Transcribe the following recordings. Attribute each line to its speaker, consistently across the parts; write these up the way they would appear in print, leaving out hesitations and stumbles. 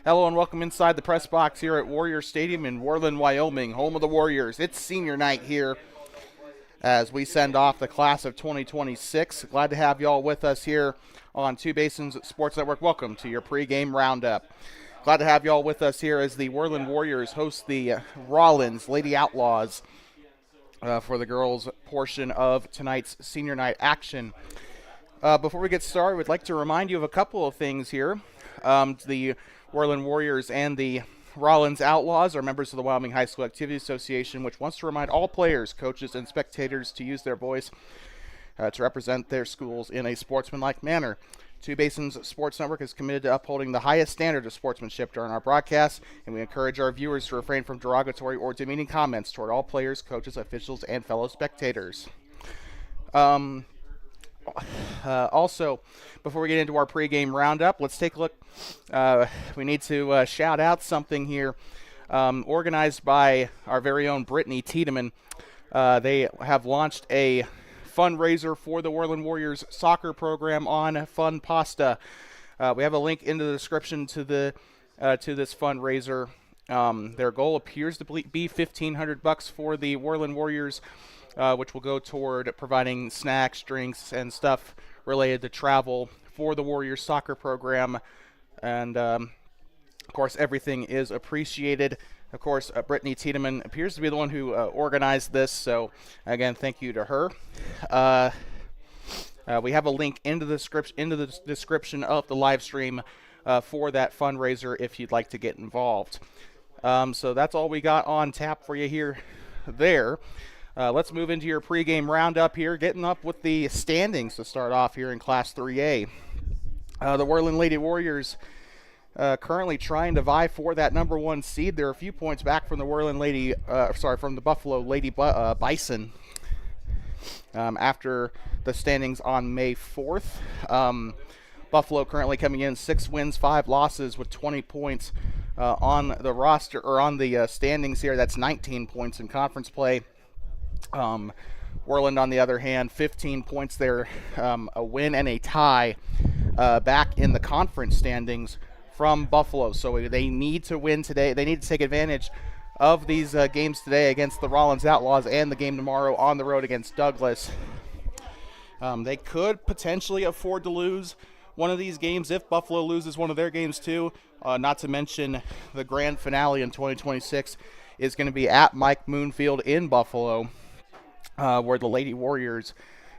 Speaker 1: Hello and welcome inside the press box here at Warrior Stadium in Worland, Wyoming, home of the Warriors. It's senior night here as we send off the class of 2026. Glad to have you all with us here on Two Basins Sports Network. Welcome to your pregame roundup. Glad to have you all with us here as the Worland Warriors host the Rawlins Lady Outlaws for the girls' portion of tonight's senior night action. Before we get started, we'd like to remind you of a couple of things here. The Worland Warriors and the Rawlins Outlaws are members of the Wyoming High School Activity Association, which wants to remind all players, coaches, and spectators to use their voice to represent their schools in a sportsmanlike manner. Two Basins Sports Network is committed to upholding the highest standard of sportsmanship during our broadcasts, and we encourage our viewers to refrain from derogatory or demeaning comments toward all players, coaches, officials, and fellow spectators. Also, before we get into our pregame roundup, let's take a look. We need to shout out something here organized by our very own Brittany Tiedemann. They have launched a fundraiser for the Worland Warriors soccer program on Fun Pasta. We have a link in the description to this fundraiser. Their goal appears to be $1,500 for the Worland Warriors, which will go toward providing snacks, drinks, and stuff related to travel for the Warriors soccer program. And, of course, everything is appreciated. Of course, Brittany Tiedemann appears to be the one who organized this. So, again, thank you to her. We have a link in the description of the live stream for that fundraiser if you'd like to get involved. So that's all we got on tap for you there. Let's move into your pregame roundup here, getting up with the standings to start off here in Class 3A. The Worland Lady Warriors currently trying to vie for that number one seed. They're a few points back from the from the Buffalo Lady Bison after the standings on May 4th. Buffalo currently coming in 6 wins, 5 losses with 20 points on the roster or on the standings here. That's 19 points in conference play. Worland, on the other hand, 15 points there, a win and a tie back in the conference standings from Buffalo. So they need to win today. They need to take advantage of these games today against the Rawlins Outlaws and the game tomorrow on the road against Douglas. They could potentially afford to lose one of these games if Buffalo loses one of their games too, not to mention the grand finale in 2026 is going to be at Mike Moonfield in Buffalo, where the Lady Warriors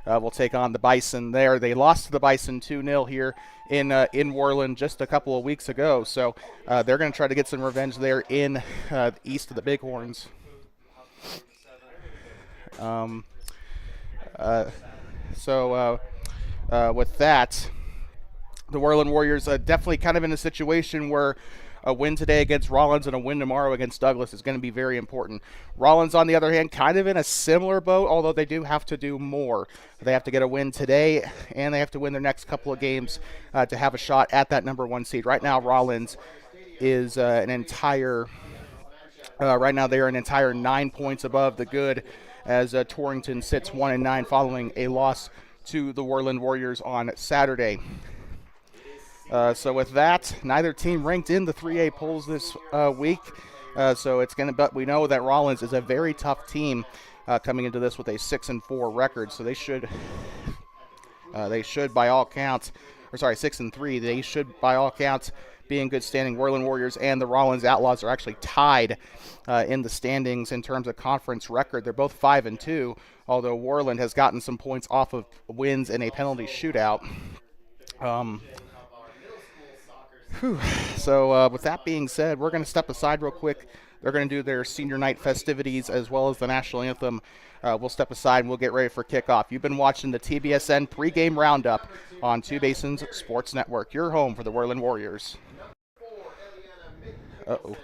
Speaker 1: will take on the Bison there. They lost to the Bison 2-0 here in Worland just a couple of weeks ago, so they're going to try to get some revenge there in east of the Bighorns. With that, the Worland Warriors definitely kind of in a situation where a win today against Rawlins and a win tomorrow against Douglas is going to be very important. Rawlins, on the other hand, kind of in a similar boat, although they do have to do more. They have to get a win today, and they have to win their next couple of games to have a shot at that number one seed. Right now, Rawlins is right now they are an entire 9 points above the good as Torrington sits 1-9 following a loss to the Worland Warriors on Saturday. So with that, neither team ranked in the 3A polls this week. So it's going to, but we know that Rawlins is a very tough team coming into this with a 6-4 record. So they should by all counts, 6-3. They should by all counts be in good standing. Worland Warriors and the Rawlins Outlaws are actually tied in the standings in terms of conference record. They're both 5-2, although Worland has gotten some points off of wins in a penalty shootout. So with that being said, we're going to step aside real quick. They're going to do their senior night festivities as well as the national anthem. We'll step aside and we'll get ready for kickoff. You've been watching the TBSN pregame roundup on Two Basins Sports Network, your home for the Worland Warriors. Uh-oh.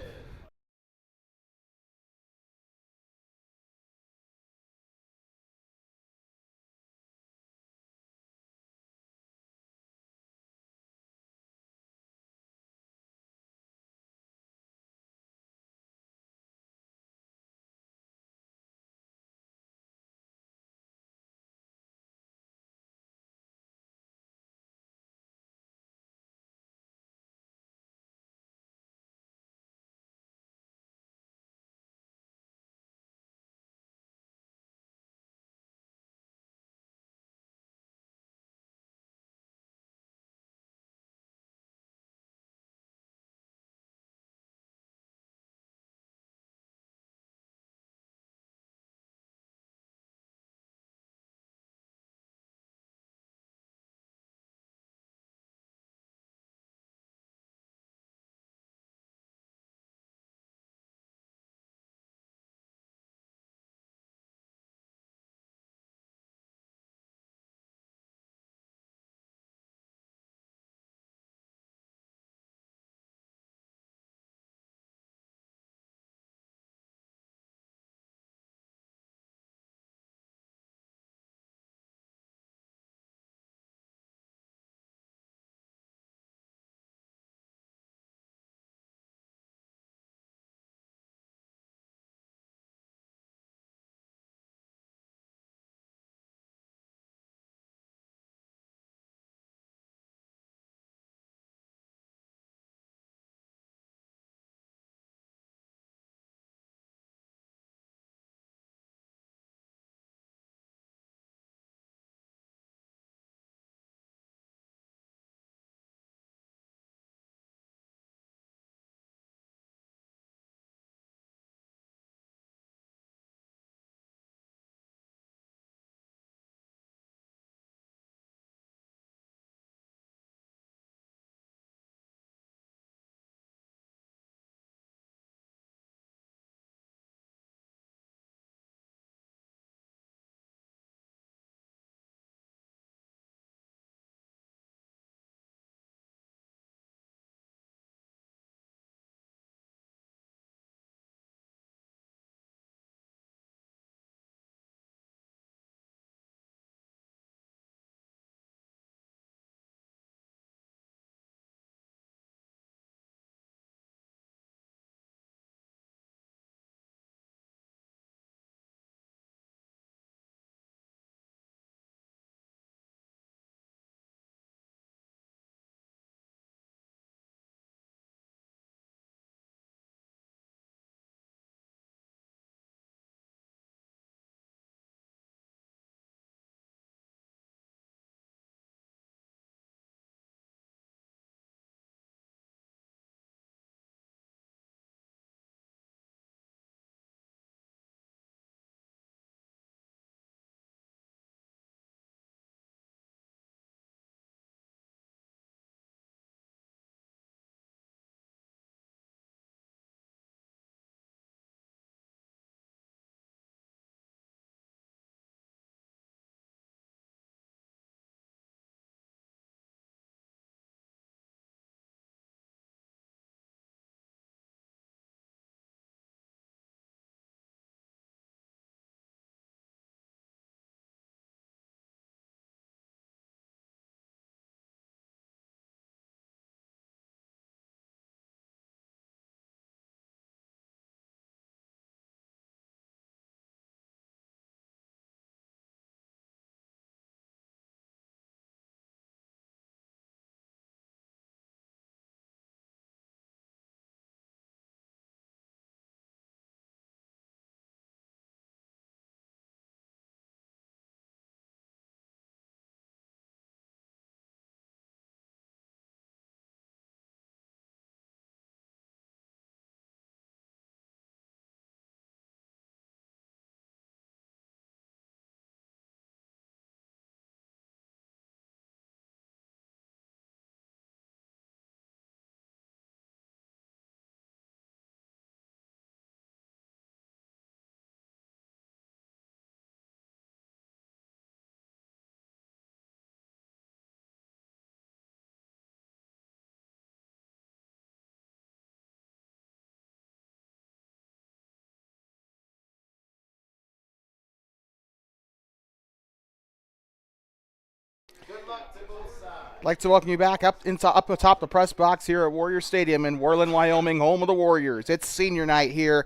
Speaker 1: I'd like to welcome you back up atop the press box here at Warrior Stadium in Worland, Wyoming, home of the Warriors. It's senior night here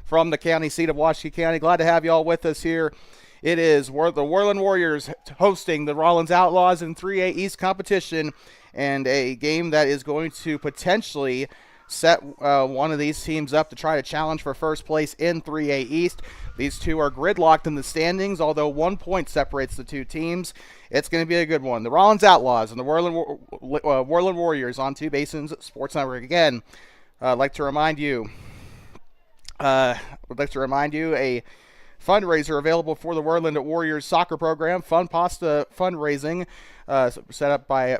Speaker 1: from the county seat of Washakie County. Glad to have you all with us here. It is the Worland Warriors hosting the Rawlins Outlaws in 3A East competition, and a game that is going to potentially set one of these teams up to try to challenge for first place in 3A East. These two are gridlocked in the standings, although 1 point separates the two teams. It's going to be a good one. The Rawlins Outlaws and the Worland Warriors on Two Basins Sports Network. Again, I'd like to remind you a fundraiser available for the Worland Warriors soccer program, Fun Pasta fundraising, set up by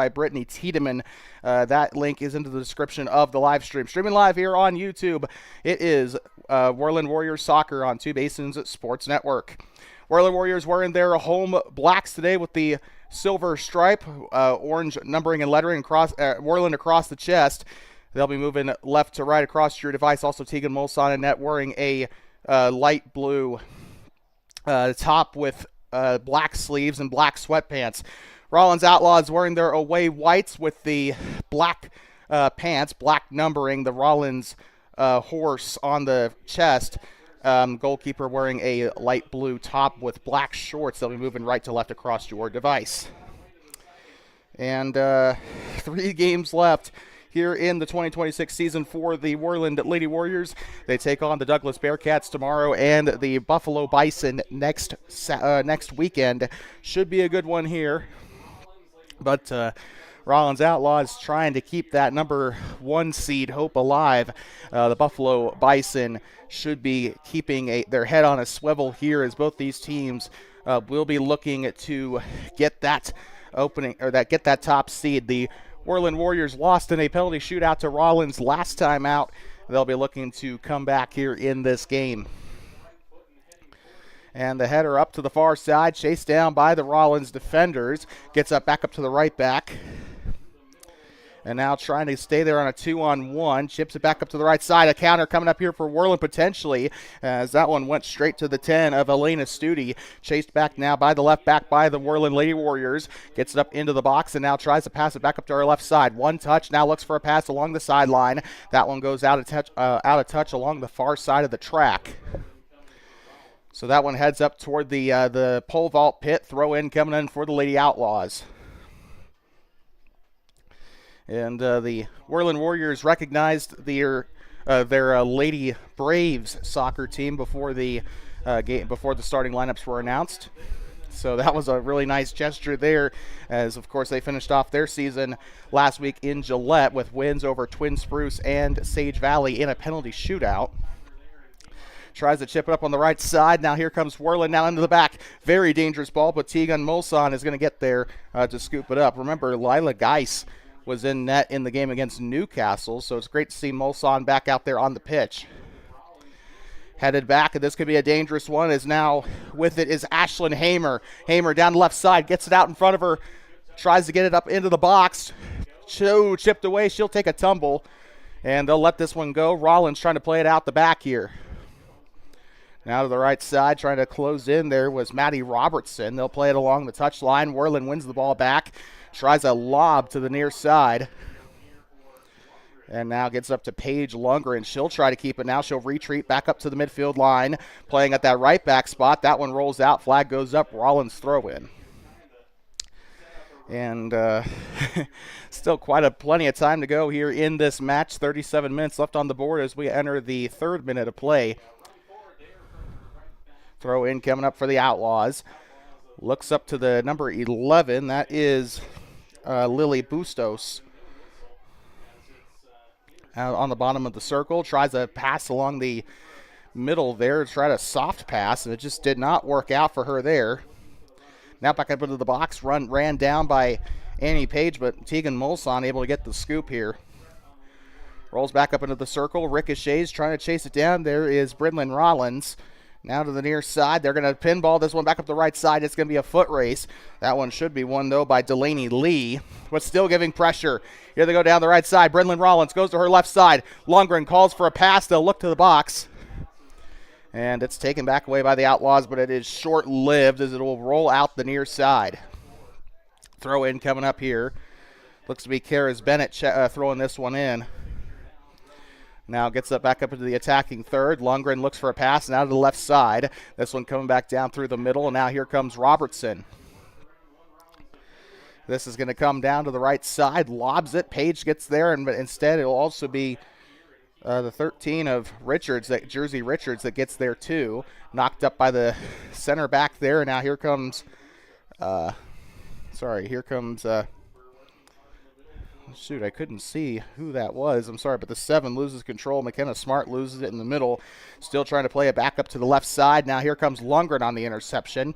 Speaker 1: Brittany Tiedemann. That link is into the description of the live stream. Streaming live here on YouTube, it is Worland Warriors Soccer on Two Basins Sports Network. Worland Warriors wearing their home blacks today with the silver stripe, orange numbering and lettering across Worland across the chest. They'll be moving left to right across your device. Also, Tegan Molson in net wearing a light blue top with black sleeves and black sweatpants. Rawlins Outlaws wearing their away whites with the black pants, black numbering, the Rawlins horse on the chest. Goalkeeper wearing a light blue top with black shorts. They'll be moving right to left across your device. And 3 games left here in the 2026 season for the Worland Lady Warriors. They take on the Douglas Bearcats tomorrow and the Buffalo Bison next weekend. Should be a good one here. But Rawlins Outlaws trying to keep that number 1 seed hope alive. The Buffalo Bison should be keeping their head on a swivel here, as both these teams will be looking to get that get that top seed. The Worland Warriors lost in a penalty shootout to Rawlins last time out. They'll be looking to come back here in this game. And the header up to the far side, chased down by the Rawlins defenders. Gets up back up to the right back. And now trying to stay there on a 2-on-1. Chips it back up to the right side. A counter coming up here for Worland potentially, as that one went straight to the 10 of Elena Studi. Chased back now by the left back by the Worland Lady Warriors. Gets it up into the box and now tries to pass it back up to our left side. One touch, now looks for a pass along the sideline. That one goes out of touch along the far side of the track. So that one heads up toward the pole vault pit. Throw in coming in for the Lady Outlaws. And the Worland Warriors recognized their Lady Braves soccer team before the starting lineups were announced. So that was a really nice gesture there, as of course they finished off their season last week in Gillette with wins over Twin Spruce and Sage Valley in a penalty shootout. Tries to chip it up on the right side. Now here comes Worland now into the back. Very dangerous ball, but Tegan Molson is going to get there to scoop it up. Remember, Lila Geis was in net in the game against Newcastle, so it's great to see Molson back out there on the pitch. Headed back, and this could be a dangerous one, as now with it is Ashlyn Hamer. Hamer down the left side, gets it out in front of her, tries to get it up into the box. Chipped away, she'll take a tumble, and they'll let this one go. Rawlins trying to play it out the back here. Now to the right side, trying to close in there was Maddie Robertson. They'll play it along the touchline. Worland wins the ball back. Tries a lob to the near side. And now gets up to Paige Lundgren. She'll try to keep it now. She'll retreat back up to the midfield line. Playing at that right back spot. That one rolls out. Flag goes up. Rawlins throw in. And still plenty of time to go here in this match. 37 minutes left on the board as we enter the 3rd minute of play. Throw in coming up for the Outlaws. Looks up to the number 11. That is Lily Bustos. On the bottom of the circle. Tries a pass along the middle there. Tried a soft pass, and it just did not work out for her there. Now back up into the box. Ran down by Annie Page, but Tegan Molson able to get the scoop here. Rolls back up into the circle. Ricochets trying to chase it down. There is Bridlin Rawlins. Now to the near side. They're going to pinball this one back up the right side. It's going to be a foot race. That one should be won, though, by Delaney Lee, but still giving pressure. Here they go down the right side. Bridlin Rawlins goes to her left side. Lundgren calls for a pass. They'll look to the box. And it's taken back away by the Outlaws, but it is short-lived as it will roll out the near side. Throw in coming up here. Looks to be Karis Bennett throwing this one in. Now gets up back up into the attacking third. Lundgren looks for a pass now to the left side. This one coming back down through the middle. And now here comes Robertson. This is going to come down to the right side. Lobs it. Page gets there, and instead it will also be the 13 of Richards, Jersey Richards, that gets there too. Knocked up by the center back there. And now here comes, shoot, I couldn't see who that was. I'm sorry, but the 7 loses control. McKenna Smart loses it in the middle. Still trying to play it back up to the left side. Now here comes Lundgren on the interception.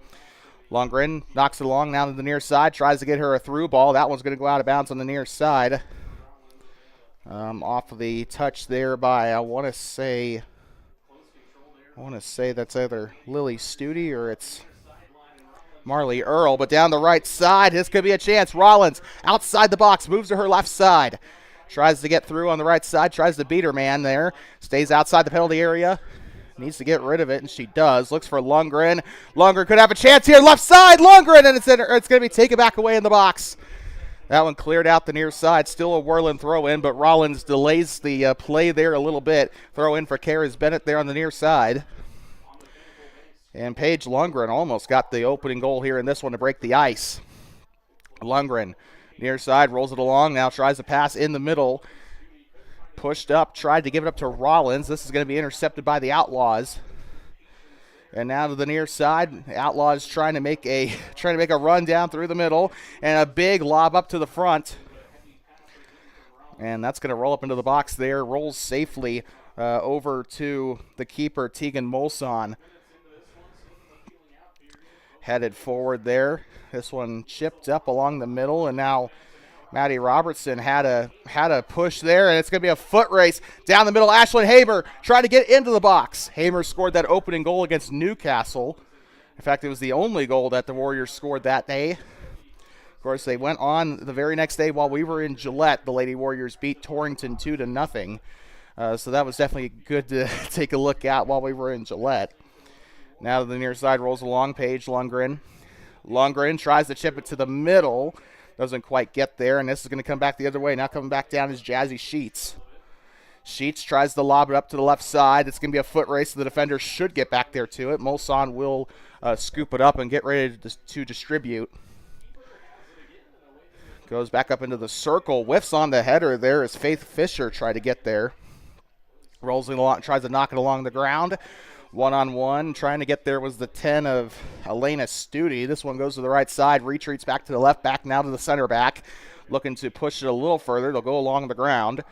Speaker 1: Lundgren knocks it along now to the near side. Tries to get her a through ball. That one's going to go out of bounds on the near side. Off of the touch there by, I want to say that's either Lily Studi or it's Marley Earl, but down the right side, this could be a chance. Rawlins outside the box, moves to her left side. Tries to get through on the right side, tries to beat her man there. Stays outside the penalty area. Needs to get rid of it, and she does. Looks for Lundgren. Lundgren could have a chance here. Left side, Lundgren, and it's going to be taken back away in the box. That one cleared out the near side. Still a Worland throw in, but Rawlins delays the play there a little bit. Throw in for Karis Bennett there on the near side. And Paige Lundgren almost got the opening goal here in this one to break the ice. Lundgren, near side, rolls it along. Now tries to pass in the middle. Pushed up, tried to give it up to Rawlins. This is going to be intercepted by the Outlaws. And now to the near side. The Outlaws trying to make a run down through the middle. And a big lob up to the front. And that's going to roll up into the box there. Rolls safely over to the keeper, Tegan Molson. Headed forward there. This one chipped up along the middle, and now Maddie Robertson had a push there, and it's going to be a foot race down the middle. Ashlyn Hamer trying to get into the box. Hamer scored that opening goal against Newcastle. In fact, it was the only goal that the Warriors scored that day. Of course, they went on the very next day while we were in Gillette. The Lady Warriors beat Torrington 2-0. So that was definitely good to take a look at while we were in Gillette. Now to the near side, rolls along, Paige Lundgren. Lundgren tries to chip it to the middle. Doesn't quite get there, and this is going to come back the other way. Now coming back down is Jazzy Sheets. Sheets tries to lob it up to the left side. It's going to be a foot race, so the defender should get back there to it. Molson will scoop it up and get ready to distribute. Goes back up into the circle. Whiffs on the header there as Faith Fisher tried to get there. Rolls it along, tries to knock it along the ground. One-on-one, trying to get there was the 10 of Elena Studi. This one goes to the right side, retreats back to the left back, now to the center back. Looking to push it a little further. They'll go along the ground.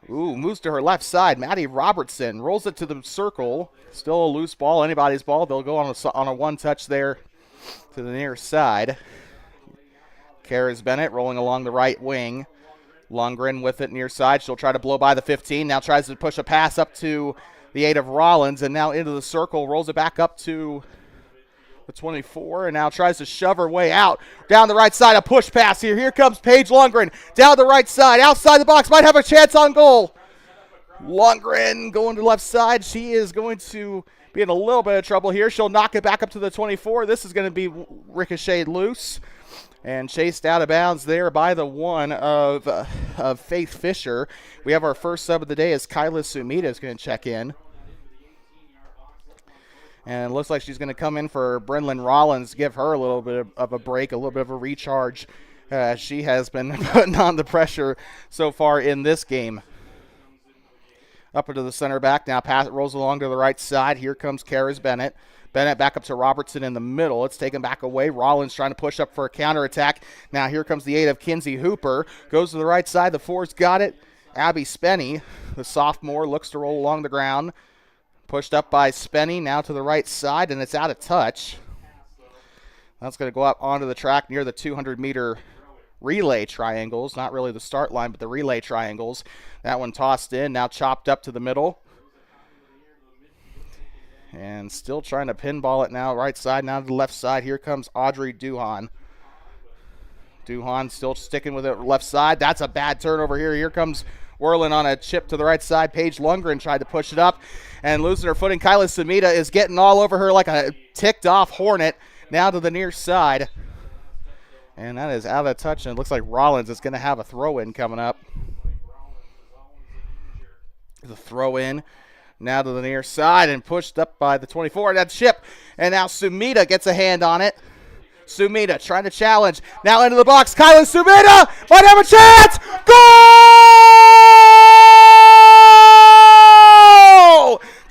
Speaker 1: Ooh, moves to her left side. Maddie Robertson rolls it to the circle. Still a loose ball, anybody's ball. They'll go on a one-touch there to the near side. Karis Bennett rolling along the right wing. Lundgren with it near side. She'll try to blow by the 15. Now tries to push a pass up to the 8 of Rawlins, and now into the circle, rolls it back up to the 24, and now tries to shove her way out. Down the right side, a push pass here. Here comes Paige Lundgren. Down the right side, outside the box, might have a chance on goal. Lundgren going to the left side. She is going to be in a little bit of trouble here. She'll knock it back up to the 24. This is going to be ricocheted loose and chased out of bounds there by the 1 of Faith Fisher. We have our first sub of the day as Kyla Sumita is going to check in. And it looks like she's going to come in for Brenlyn Rawlins, give her a little bit of a break, a little bit of a recharge. She has been putting on the pressure so far in this game. Up into the center back. Now pass rolls along to the right side. Here comes Karis Bennett. Bennett back up to Robertson in the middle. It's taken back away. Rawlins trying to push up for a counterattack. Now here comes the 8 of Kinsey Hooper. Goes to the right side. The 4's got it. Abby Spenny, the sophomore, looks to roll along the ground. Pushed up by Spenny, now to the right side, and it's out of touch. That's going to go up onto the track near the 200-meter relay triangles. Not really the start line, but the relay triangles. That one tossed in, now chopped up to the middle. And still trying to pinball it now, right side, now to the left side. Here comes Audrey Duhan. Duhan still sticking with it left side. That's a bad turnover here. Here comes Worland on a chip to the right side. Paige Lundgren tried to push it up and losing her footing. Kyla Sumita is getting all over her like a ticked-off hornet. Now to the near side. And that is out of touch, and it looks like Rawlins is going to have a throw-in coming up. The throw-in now to the near side and pushed up by the 24. That's Ship. And now Sumita gets a hand on it. Sumita trying to challenge. Now into the box. Kyla Sumita might have a chance. Goal!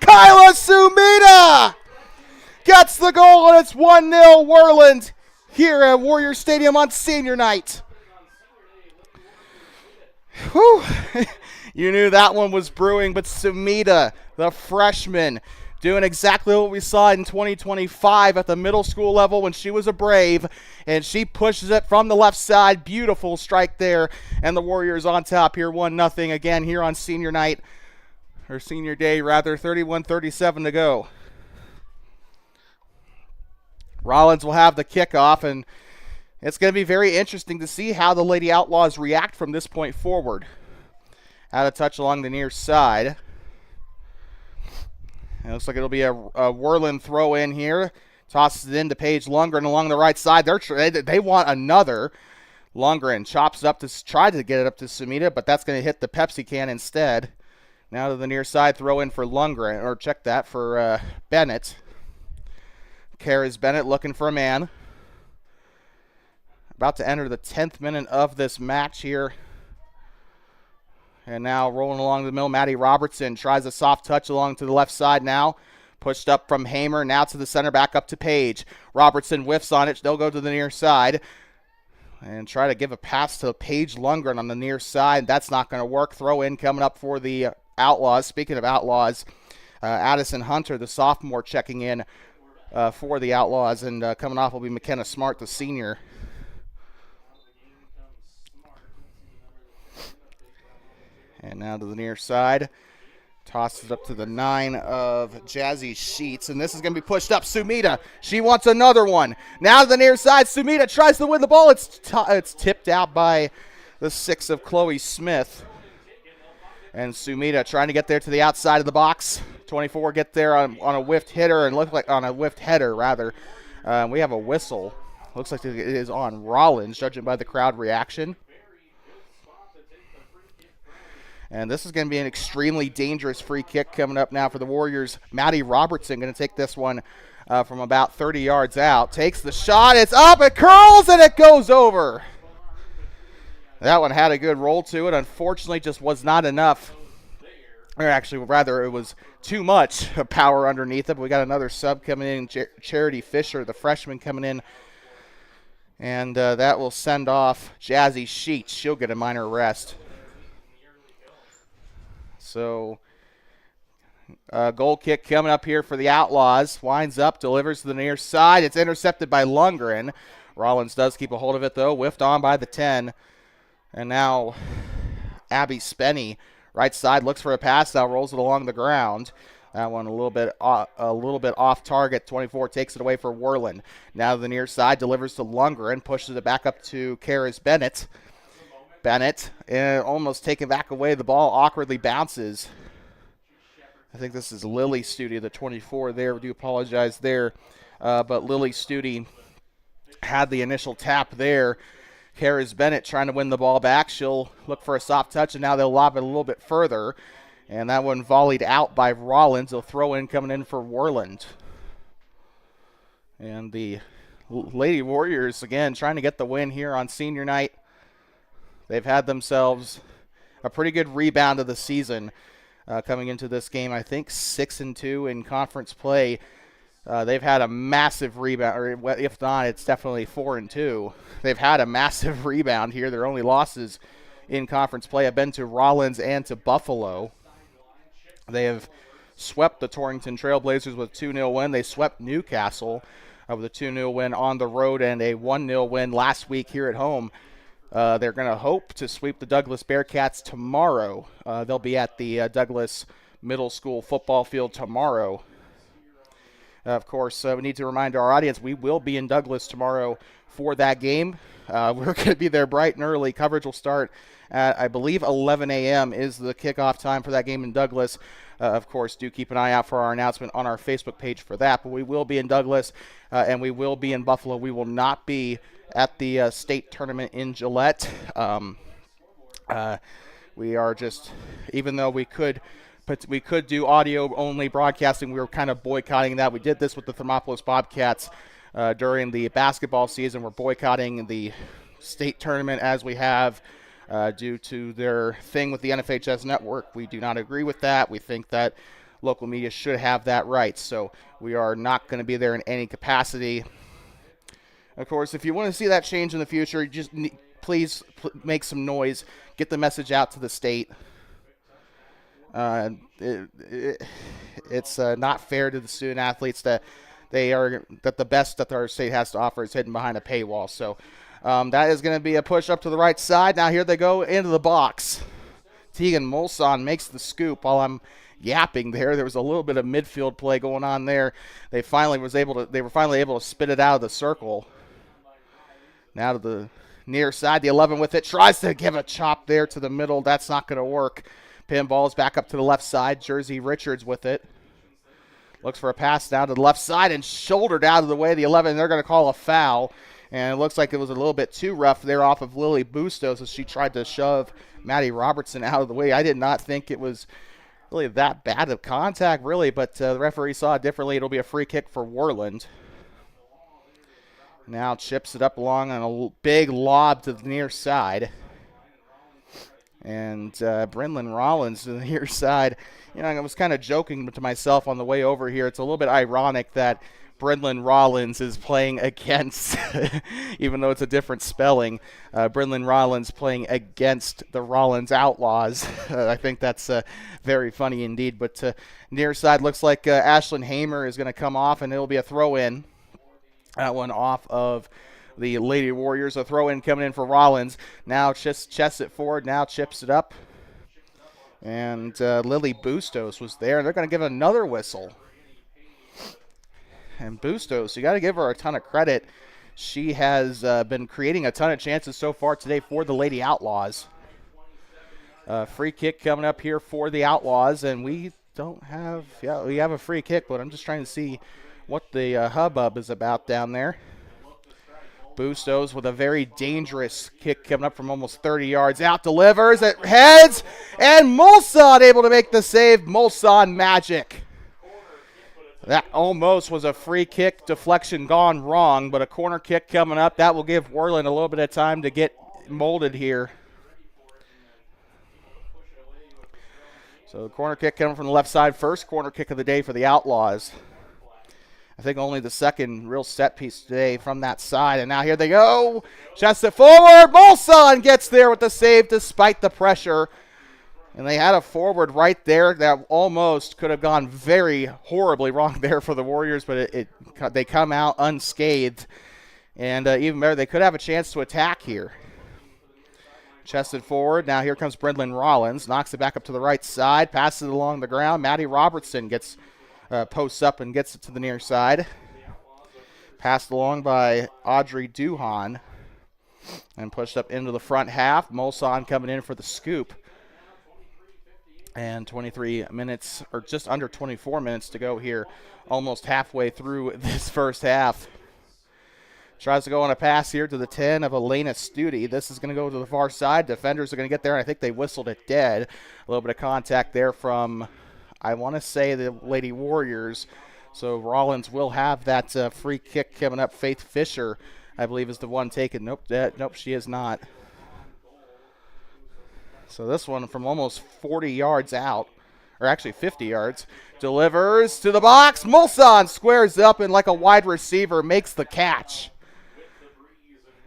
Speaker 1: Kyla Sumita gets the goal, and it's 1-0 Worland here at Warrior Stadium on senior night. Whew. You knew that one was brewing, but Sumita, the freshman, doing exactly what we saw in 2025 at the middle school level when she was a Brave, and she pushes it from the left side. Beautiful strike there, and the Warriors on top here, 1-0 again here on senior night, or senior day rather, 31:37 to go. Rawlins will have the kickoff, and it's going to be very interesting to see how the Lady Outlaws react from this point forward. Out of touch along the near side. It looks like it'll be a Worland throw in here. Tosses it into Paige Lundgren along the right side. They want another. Lundgren chops up to try to get it up to Sumita, but that's going to hit the Pepsi can instead. Now to the near side, throw in for Lundgren, or check that for Bennett. Karis Bennett looking for a man. About to enter the 10th minute of this match here. And now rolling along the middle, Maddie Robertson tries a soft touch along to the left side now. Pushed up from Hamer, now to the center, back up to Page. Robertson whiffs on it. They'll go to the near side. And try to give a pass to Paige Lundgren on the near side. That's not going to work. Throw in coming up for the Outlaws. Speaking of Outlaws, Addison Hunter, the sophomore, checking in for the Outlaws. And coming off will be McKenna Smart, the senior. And now to the near side. Tosses it up to the 9 of Jazzy Sheets. And this is going to be pushed up. Sumita, she wants another one. Now to the near side. Sumita tries to win the ball. It's tipped out by the 6 of Chloe Smith. And Sumita trying to get there to the outside of the box. 24 get there on a whiffed hitter, and look like on a whiffed header, rather. We have a whistle. Looks like it is on Rawlins, judging by the crowd reaction. And this is going to be an extremely dangerous free kick coming up now for the Warriors. Maddie Robertson going to take this one from about 30 yards out. Takes the shot. It's up. It curls, and it goes over. That one had a good roll to it. Unfortunately, just was not enough. Or actually, rather, it was too much power underneath it. But we got another sub coming in, Charity Fisher, the freshman, coming in. And that will send off Jazzy Sheets. She'll get a minor rest. So, goal kick coming up here for the Outlaws. Winds up, delivers to the near side. It's intercepted by Lundgren. Rawlins does keep a hold of it, though. Whiffed on by the 10. And now Abby Spenny, right side, looks for a pass. Now rolls it along the ground. That one a little bit off target. 24 takes it away for Worland. Now to the near side, delivers to Lundgren. Pushes it back up to Karis Bennett. Bennett, almost taken back away. The ball awkwardly bounces. I think this is Lily Studi, the 24 there. We do apologize there. But Lily Studi had the initial tap there. Karis Bennett trying to win the ball back. She'll look for a soft touch, and now they'll lob it a little bit further. And that one volleyed out by Rawlins. They'll throw in coming in for Worland. And the Lady Warriors, again, trying to get the win here on senior night. They've had themselves a pretty good rebound of the season coming into this game. I think 6-2 in conference play. They've had a massive rebound, or if not, it's definitely 4-2. They've had a massive rebound here. Their only losses in conference play have been to Rawlins and to Buffalo. They have swept the Torrington Trailblazers with a 2-0 win. They swept Newcastle with a 2-0 win on the road and a 1-0 win last week here at home. They're going to hope to sweep the Douglas Bearcats tomorrow. They'll be at the Douglas Middle School football field tomorrow. Of course, we need to remind our audience we will be in Douglas tomorrow for that game. We're going to be there bright and early. Coverage will start at, I believe, 11 a.m. is the kickoff time for that game in Douglas. Of course, do keep an eye out for our announcement on our Facebook page for that. But we will be in Douglas, and we will be in Buffalo. We will not be at the state tournament in Gillette. We are just, even though we could do audio-only broadcasting, we were kind of boycotting that. We did this with the Thermopolis Bobcats during the basketball season. We're boycotting the state tournament as we have due to their thing with the NFHS network. We do not agree with that. We think that local media should have that right. So we are not going to be there in any capacity. Of course, if you want to see that change in the future, just please make some noise. Get the message out to the state. It's not fair to the student athletes that the best that our state has to offer is hidden behind a paywall. So that is going to be a push up to the right side. Now here they go into the box. Tegan Molson makes the scoop while I'm yapping there. There was a little bit of midfield play going on there. They were finally able to spit it out of the circle. Now to the near side, the 11 with it, tries to give a chop there to the middle. That's not going to work. Pinball is back up to the left side. Jersey Richards with it. Looks for a pass down to the left side and shouldered out of the way. The 11, they're going to call a foul. And it looks like it was a little bit too rough there off of Lily Bustos as she tried to shove Maddie Robertson out of the way. I did not think it was really that bad of contact, really, but the referee saw it differently. It'll be a free kick for Worland. Now chips it up along on a big lob to the near side. And Brynlin Rawlins to the near side. You know, I was kind of joking to myself on the way over here. It's a little bit ironic that Brynlin Rawlins is playing against, even though it's a different spelling, Brynlin Rawlins playing against the Rawlins Outlaws. I think that's very funny indeed. But near side looks like Ashlyn Hamer is going to come off, and it'll be a throw-in. That one off of the Lady Warriors. A throw-in coming in for Rawlins. Now chests it forward, now chips it up. And Lily Bustos was there. They're going to give another whistle. And Bustos, you got to give her a ton of credit. She has been creating a ton of chances so far today for the Lady Outlaws. Free kick coming up here for the Outlaws, and we have a free kick, but I'm just trying to see what the hubbub is about down there. Bustos with a very dangerous kick coming up from almost 30 yards out, delivers, it heads, and Molson able to make the save. Molson magic. That almost was a free kick deflection gone wrong, but a corner kick coming up. That will give Worland a little bit of time to get molded here. So the corner kick coming from the left side. First corner kick of the day for the Outlaws. I think only the second real set piece today from that side. And now here they go. Chest it forward. Molson gets there with the save despite the pressure. And they had a forward right there that almost could have gone very horribly wrong there for the Warriors, but they come out unscathed. And even better, they could have a chance to attack here. Chested forward. Now here comes Brynlin Rawlins. Knocks it back up to the right side. Passes it along the ground. Maddie Robertson gets posts up and gets it to the near side. Passed along by Audrey Duhan. And pushed up into the front half. Molson coming in for the scoop. And 23 minutes, or just under 24 minutes to go here. Almost halfway through this first half. Tries to go on a pass here to the 10 of Elena Studi. This is going to go to the far side. Defenders are going to get there, and I think they whistled it dead. A little bit of contact there from, I want to say, the Lady Warriors. So Rawlins will have that free kick coming up. Faith Fisher, I believe, is the one taken. Nope, she is not. So this one from almost 40 yards out, or actually 50 yards, delivers to the box. Molson squares up and like a wide receiver makes the catch.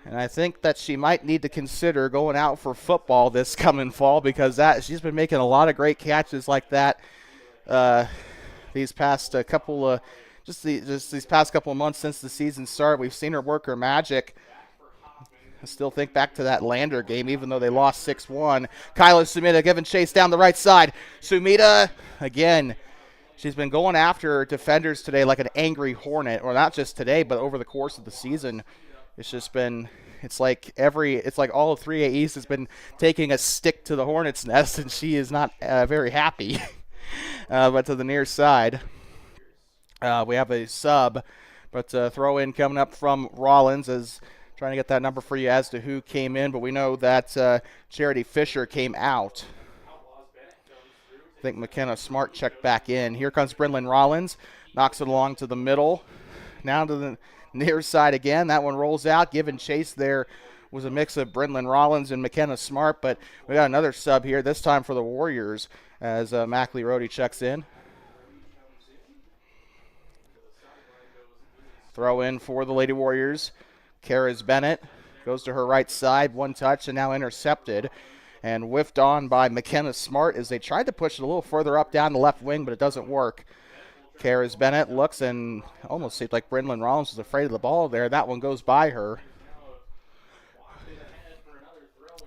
Speaker 1: And I think that she might need to consider going out for football this coming fall because she's been making a lot of great catches like that these past couple of these past couple of months since the season started. We've seen her work her magic. I still think back to that Lander game, even though they lost 6-1. Kyla Sumida giving chase down the right side. Sumida, again, She's been going after defenders today like an angry hornet, or not just today, but over the course of the season. It's just been, it's like all of 3A East has been taking a stick to the hornet's nest, and she is not very happy. But to the near side, we have a sub, but throw in coming up from Rawlins as trying to get that number for you as to who came in, but we know that Charity Fisher came out. I think McKenna Smart checked back in. Here comes Brynlyn Rawlins, knocks it along to the middle. Now to the near side again. That one rolls out. Given chase there was a mix of Brynlyn Rawlins and McKenna Smart, but we got another sub here, this time for the Warriors, as Mackley Rohde checks in. Throw in for the Lady Warriors. Karis Bennett goes to her right side. One touch and now intercepted and whiffed on by McKenna Smart as they tried to push it a little further up down the left wing, but it doesn't work. Karis Bennett looks and almost seemed like Brynlyn Rawlins was afraid of the ball there. That one goes by her.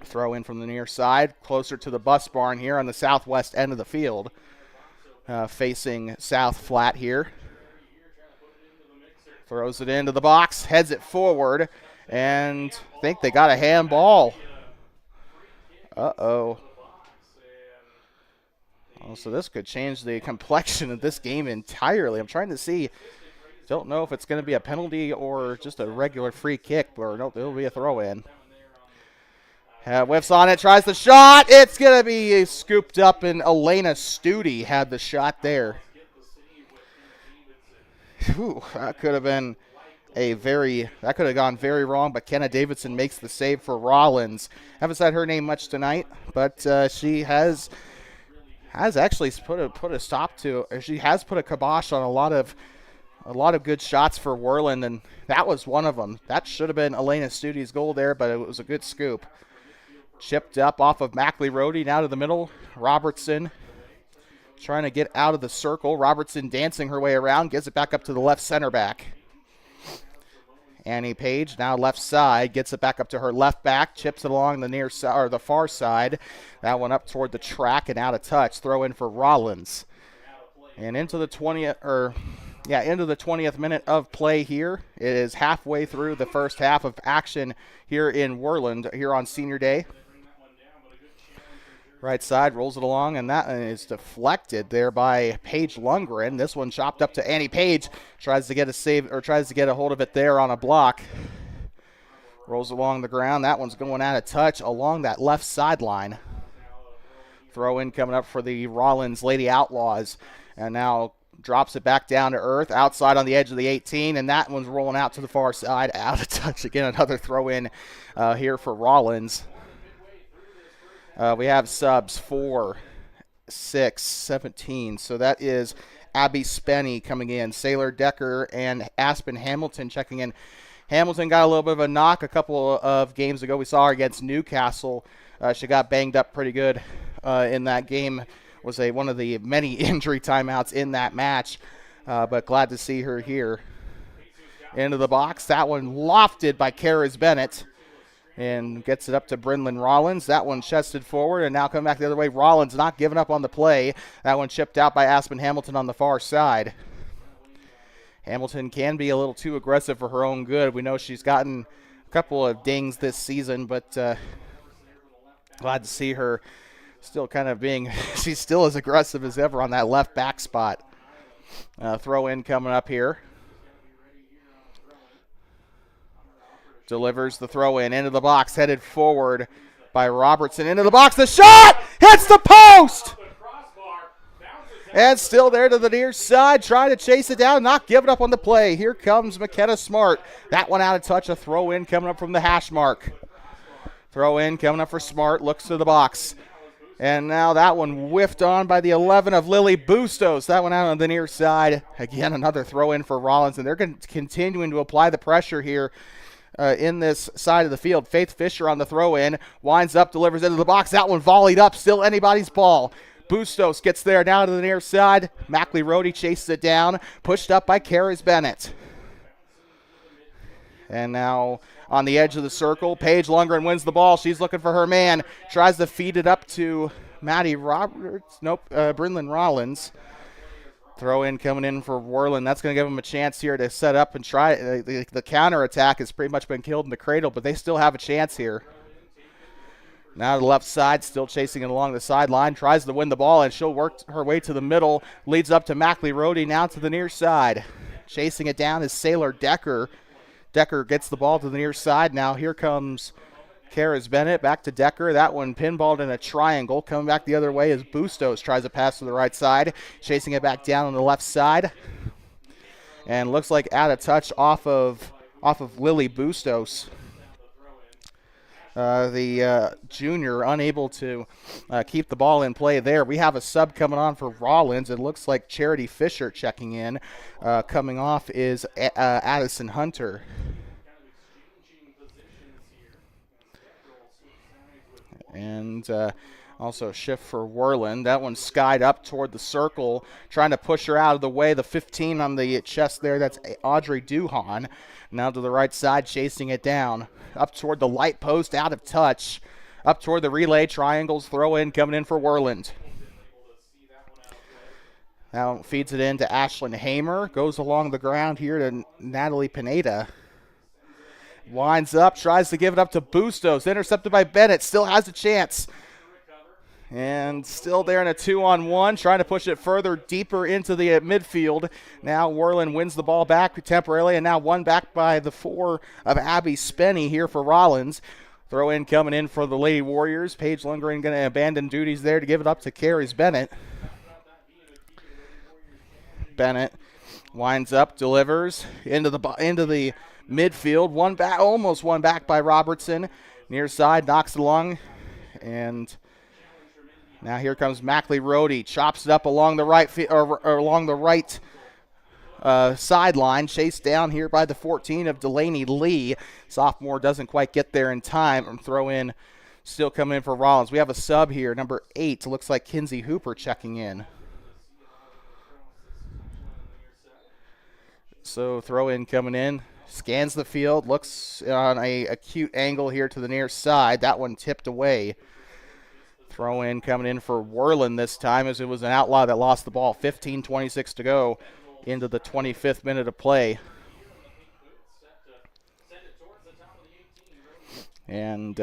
Speaker 1: Throw in from the near side, closer to the bus barn here on the southwest end of the field. Facing south flat here. Throws it into the box, heads it forward, and I think they got a handball. Uh-oh. Oh, so this could change the complexion of this game entirely. I'm trying to see. Don't know if it's going to be a penalty or just a regular free kick, or no, it'll be a throw-in. Whiffs on it, tries the shot. It's going to be scooped up, and Elena Studi had the shot there. Whew, that could have gone very wrong, but Kenna Davidson makes the save for Rawlins. Haven't said her name much tonight, but she has actually put a kibosh on a lot of good shots for Worland, and that was one of them. That should have been Elena Studi's goal there, but it was a good scoop. Chipped up off of Mackley Rohde, now to the middle. Robertson trying to get out of the circle. Robertson dancing her way around, gives it back up to the left center back. Annie Page now left side, gets it back up to her left back, chips it along the near side or the far side. That one up toward the track and out of touch. Throw in for Rawlins. And into the 20th minute of play here. It is halfway through the first half of action here in Worland here on Senior Day. Right side rolls it along, and that is deflected there by Paige Lundgren. This one chopped up to Annie Page. Tries to get a hold of it there on a block. Rolls along the ground. That one's going out of touch along that left sideline. Throw in coming up for the Rawlins Lady Outlaws. And now drops it back down to earth, outside on the edge of the 18, and that one's rolling out to the far side, out of touch. Again, another throw in here for Rawlins. We have subs 4, 6, 17. So that is Abby Spenny coming in. Sailor Decker and Aspen Hamilton checking in. Hamilton got a little bit of a knock a couple of games ago. We saw her against Newcastle. She got banged up pretty good in that game. Was one of the many injury timeouts in that match. But glad to see her here. Into the box. That one lofted by Karis Bennett. And gets it up to Brynlyn Rawlins. That one chested forward and now coming back the other way. Rawlins not giving up on the play. That one chipped out by Aspen Hamilton on the far side. Hamilton can be a little too aggressive for her own good. We know she's gotten a couple of dings this season, but glad to see her still kind of being, she's still as aggressive as ever on that left back spot. Throw in coming up here. Delivers the throw in into the box, headed forward by Robertson. Into the box, the shot hits the post! And still there to the near side, trying to chase it down, not giving up on the play. Here comes McKenna Smart. That one out of touch, a throw in coming up from the hash mark. Throw in coming up for Smart, looks to the box. And now that one whiffed on by the 11 of Lily Bustos. That one out on the near side. Again, another throw in for Rawlins, and they're continuing to apply the pressure here in this side of the field. Faith Fisher on the throw in, winds up, delivers into the box. That one volleyed up, still anybody's ball. Bustos gets there now to the near side. Mackley Rohde chases it down, pushed up by Karis Bennett. And now on the edge of the circle, Paige Lundgren wins the ball. She's looking for her man, tries to feed it up to Maddie Roberts. Nope, Brynlyn Rawlins. Throw in coming in for Worland. That's going to give them a chance here to set up and try. The counter attack has pretty much been killed in the cradle, but they still have a chance here. Now to the left side, still chasing it along the sideline. Tries to win the ball, and she'll work her way to the middle. Leads up to Mackley Rohde, now to the near side. Chasing it down is Sailor Decker. Decker gets the ball to the near side. Now here comes Karis Bennett, back to Decker. That one pinballed in a triangle. Coming back the other way is Bustos. Tries to pass to the right side. Chasing it back down on the left side. And looks like out of touch off of Lily Bustos. The junior unable to keep the ball in play there. We have a sub coming on for Rawlins. It looks like Charity Fisher checking in. Coming off is Addison Hunter. And also shift for Worland. That one skied up toward the circle, trying to push her out of the way. The 15 on the chest there, that's Audrey Duhan. Now to the right side, chasing it down. Up toward the light post, out of touch. Up toward the relay, triangles, throw in, coming in for Worland. Now feeds it in to Ashlyn Hamer. Goes along the ground here to Natalie Pineda. Winds up, tries to give it up to Bustos. Intercepted by Bennett, still has a chance. And still there in a 2-on-1, trying to push it further, deeper into the midfield. Now Worland wins the ball back temporarily, and now won back by the 4 of Abby Spenny here for Rawlins. Throw in coming in for the Lady Warriors. Paige Lundgren going to abandon duties there to give it up to Karis Bennett. Bennett winds up, delivers into the midfield. Almost one back by Robertson. Near side, knocks it along, and now here comes Mackley Rohde. Chops it up along the right sideline. Chased down here by the 14 of Delaney Lee. Sophomore doesn't quite get there in time. Throw in, still coming in for Rawlins. We have a sub here, number 8. Looks like Kinsey Hooper checking in. So throw in coming in. Scans the field. Looks on a acute angle here to the near side. That one tipped away. Throw in coming in for Worland this time, as it was an outlaw that lost the ball. 15:26 to go into the 25th minute of play. And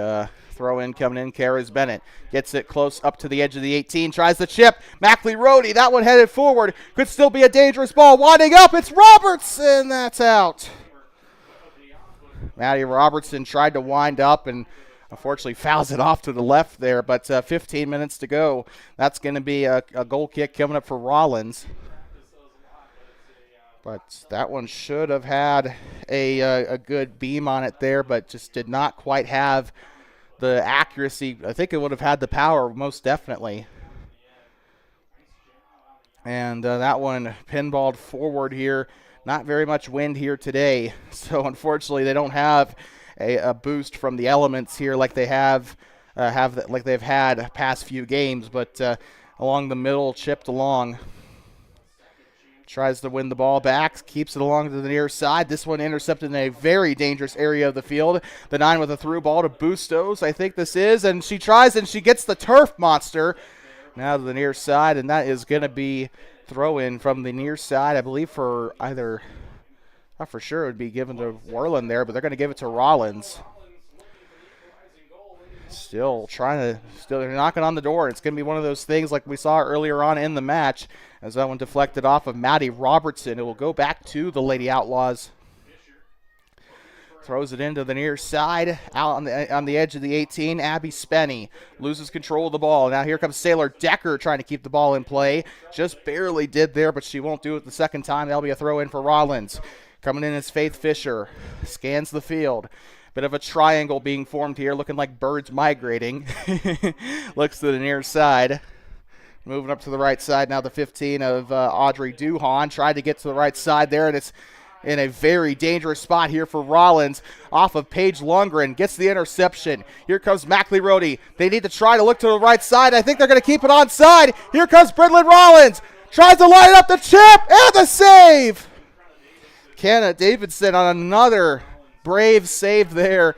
Speaker 1: throw in coming in, Karis Bennett. Gets it close up to the edge of the 18. Tries the chip. Mackley Rohde, that one headed forward. Could still be a dangerous ball. Winding up, it's Robertson. That's out. Maddie Robertson tried to wind up and unfortunately fouls it off to the left there, but 15 minutes to go. That's going to be a goal kick coming up for Rawlins. But that one should have had a good beam on it there, but just did not quite have the accuracy. I think it would have had the power, most definitely. And that one pinballed forward here. Not very much wind here today, so unfortunately they don't have a boost from the elements here like they like they've had past few games. But along the middle, chipped along. Tries to win the ball back, keeps it along to the near side. This one intercepted in a very dangerous area of the field. The 9 with a through ball to Bustos, I think this is, and she tries and she gets the turf monster. Now to the near side, and that is going to be throw in from the near side, I believe, for either, not for sure it would be given to Worland there, but they're going to give it to Rawlins. Still they're knocking on the door. It's going to be one of those things like we saw earlier on in the match, as that one deflected off of Maddie Robertson. It will go back to the Lady Outlaws. Throws it into the near side, out on the edge of the 18. Abby Spenny loses control of the ball. Now here comes Sailor Decker trying to keep the ball in play. Just barely did there, but she won't do it the second time. That'll be a throw in for Rawlins. Coming in is Faith Fisher. Scans the field. Bit of a triangle being formed here, looking like birds migrating. Looks to the near side. Moving up to the right side now, the 15 of Audrey Duhan. Tried to get to the right side there, and it's in a very dangerous spot here for Rawlins. Off of Paige Lundgren, gets the interception. Here comes Mackley Rohde. They need to try to look to the right side. I think they're going to keep it onside. Here comes Bridlin Rawlins. Tries to line up the chip and the save. Kenna Davidson on another brave save there.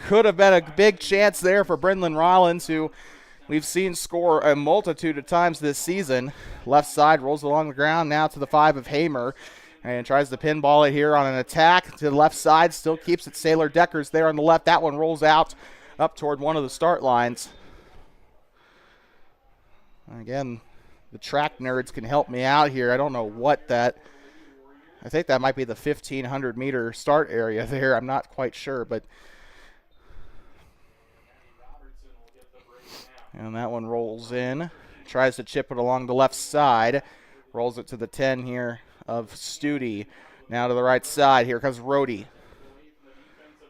Speaker 1: Could have been a big chance there for Bridlin Rawlins, who we've seen score a multitude of times this season. Left side rolls along the ground now to the 5 of Hamer and tries to pinball it here on an attack to the left side. Still keeps it Sailor Deckers there on the left. That one rolls out up toward one of the start lines. Again, the track nerds can help me out here. I don't know what that, I think that might be the 1,500 meter start area there. I'm not quite sure, but. And that one rolls in. Tries to chip it along the left side. Rolls it to the 10 here of Studi. Now to the right side. Here comes Rhodey.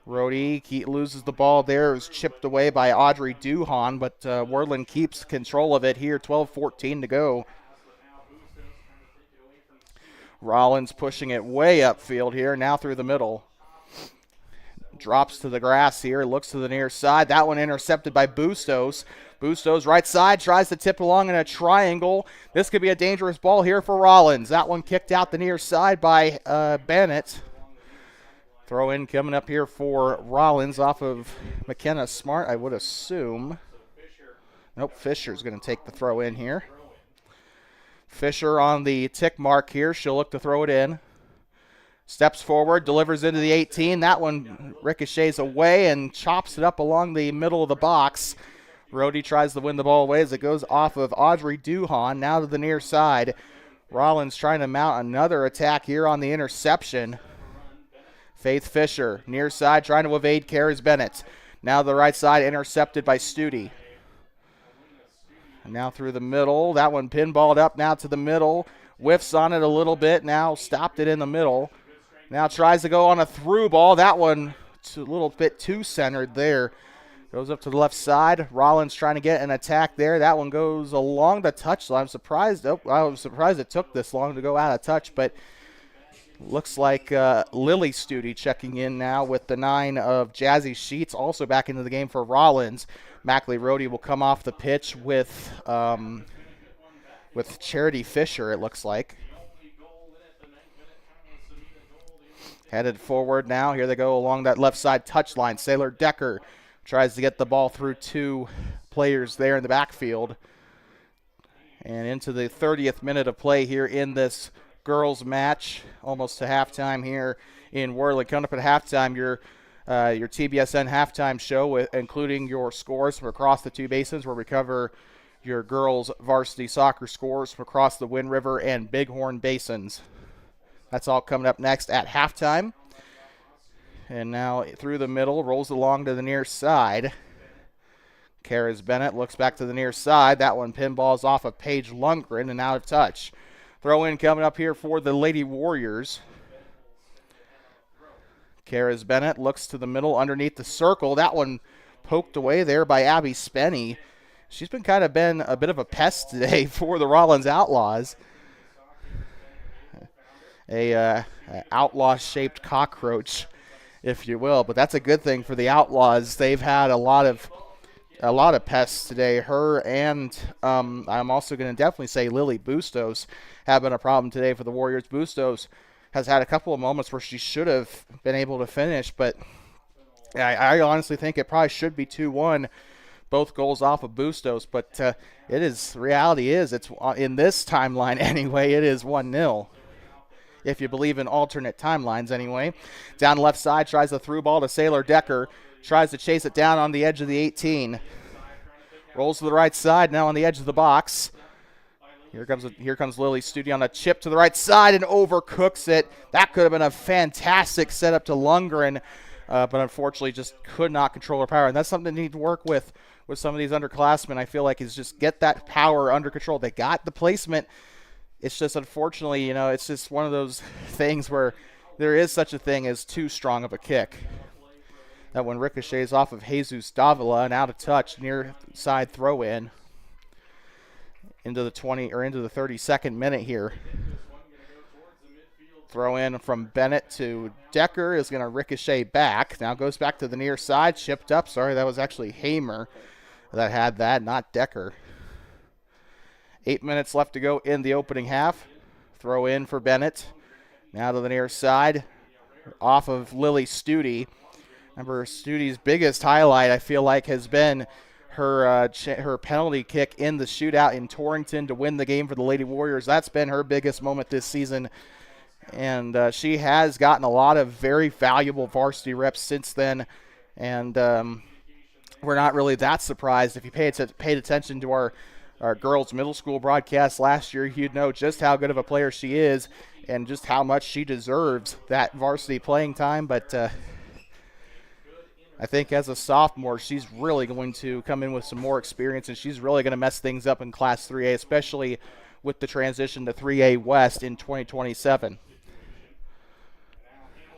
Speaker 1: Rhodey loses the ball there. It was chipped away by Audrey Duhan, but Worland keeps control of it here. 12:14 to go. Rawlins pushing it way upfield here. Now through the middle. Drops to the grass here. Looks to the near side. That one intercepted by Bustos. Bustos right side. Tries to tip along in a triangle. This could be a dangerous ball here for Rawlins. That one kicked out the near side by Bennett. Throw in coming up here for Rawlins off of McKenna Smart, I would assume. Nope, Fisher's going to take the throw in here. Fisher on the tick mark here. She'll look to throw it in. Steps forward, delivers into the 18. That one ricochets away and chops it up along the middle of the box. Rhodey tries to win the ball away as it goes off of Audrey Duhan. Now to the near side. Rawlins trying to mount another attack here on the interception. Faith Fisher, near side, trying to evade Karis Bennett. Now to the right side, intercepted by Studi. And now through the middle. That one pinballed up now to the middle. Whiffs on it a little bit. Now stopped it in the middle. Now tries to go on a through ball. That one a little bit too centered there. Goes up to the left side. Rawlins trying to get an attack there. That one goes along the touchline. I'm surprised. I was surprised it took this long to go out of touch, but looks like Lily Studi checking in now with the 9 of Jazzy Sheets, also back into the game for Rawlins. Mackley Rhodey will come off the pitch with Charity Fisher, it looks like. Headed forward now. Here they go along that left side touchline. Sailor Decker tries to get the ball through 2 players there in the backfield. And into the 30th minute of play here in this girls match, almost to halftime here in Worland. Coming up at halftime, your TBSN halftime show, including your scores from across the 2 basins, where we cover your girls varsity soccer scores from across the Wind River and Bighorn basins. That's all coming up next at halftime. And now through the middle, rolls along to the near side. Karis Bennett looks back to the near side. That one pinballs off of Paige Lundgren and out of touch. Throw in coming up here for the Lady Warriors. Karis Bennett looks to the middle underneath the circle. That one poked away there by Abby Spenny. She's been a bit of a pest today for the Rawlins Outlaws. A outlaw-shaped cockroach, if you will. But that's a good thing for the Outlaws. They've had a lot of pests today. Her and I'm also going to definitely say Lily Bustos have been a problem today for the Warriors. Bustos has had a couple of moments where she should have been able to finish, but I honestly think it probably should be 2-1, both goals off of Bustos. But reality is it's in this timeline anyway. It is 1-0. If you believe in alternate timelines anyway. Down left side, tries the through ball to Sailor Decker. Tries to chase it down on the edge of the 18. Rolls to the right side, now on the edge of the box. Here comes Lily Studi on a chip to the right side and overcooks it. That could have been a fantastic setup to Lundgren, but unfortunately just could not control her power. And that's something they need to work with some of these underclassmen. I feel like is just get that power under control. They got the placement. It's just unfortunately, it's just one of those things where there is such a thing as too strong of a kick. That one ricochets off of Jesus Davila and out of touch, near side throw in into the 32nd minute here. Throw in from Bennett to Decker is going to ricochet back. Now goes back to the near side, chipped up. Sorry, that was actually Hamer that had that, not Decker. 8 minutes left to go in the opening half. Throw in for Bennett. Now to the near side, off of Lily Studi. Remember, Studi's biggest highlight, I feel like, has been her penalty kick in the shootout in Torrington to win the game for the Lady Warriors. That's been her biggest moment this season. And she has gotten a lot of very valuable varsity reps since then. And we're not really that surprised. If you paid attention to our girls' middle school broadcast last year, you'd know just how good of a player she is and just how much she deserves that varsity playing time. But I think as a sophomore, she's really going to come in with some more experience, and she's really going to mess things up in Class 3A, especially with the transition to 3A West in 2027.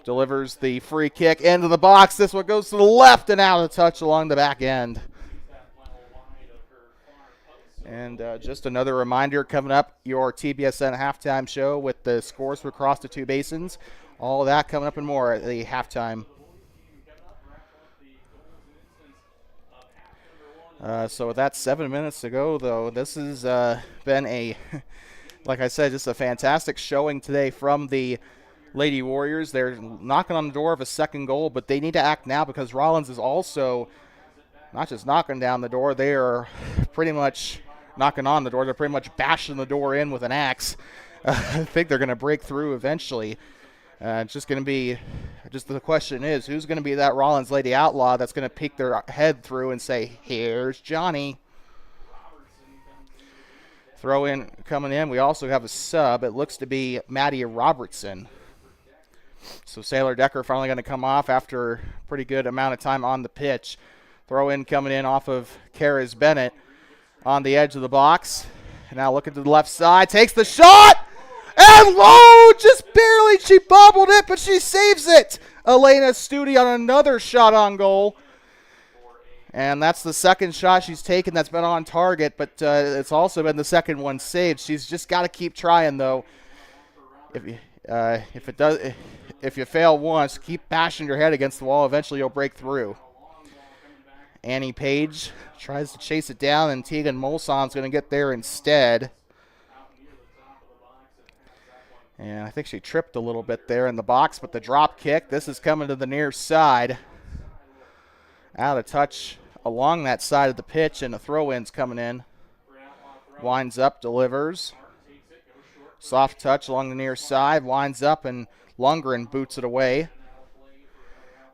Speaker 1: Delivers the free kick into the box. This one goes to the left and out of touch along the back end. And just another reminder, coming up, your TBSN halftime show with the scores for across the two basins. All of that coming up and more at the halftime. So with that 7 minutes to go, though, this has been a, like I said, just a fantastic showing today from the Lady Warriors. They're knocking on the door of a second goal, but they need to act now because Rawlins is also not just knocking down the door, they are pretty much knocking on the door. They're pretty much bashing the door in with an axe. I think they're going to break through eventually. It's just going to be, just the question is, who's going to be that Rawlins Lady Outlaw that's going to peek their head through and say, here's Johnny. Throw in coming in. We also have a sub. It looks to be Maddie Robertson. So Sailor Decker finally going to come off after a pretty good amount of time on the pitch. Throw in coming in off of Karis Bennett on the edge of the box. Now looking to the left side. Takes the shot. And low, just barely. She bobbled it, but she saves it. Elena Studi on another shot on goal. And that's the second shot she's taken that's been on target, but it's also been the second one saved. She's just got to keep trying, though. If you fail once, keep bashing your head against the wall. Eventually, you'll break through. Annie Page tries to chase it down, and Tegan Molson's going to get there instead. And I think she tripped a little bit there in the box, but the drop kick, this is coming to the near side. Out of touch along that side of the pitch, and the throw-in's coming in. Winds up, delivers. Soft touch along the near side, winds up, and Lundgren boots it away.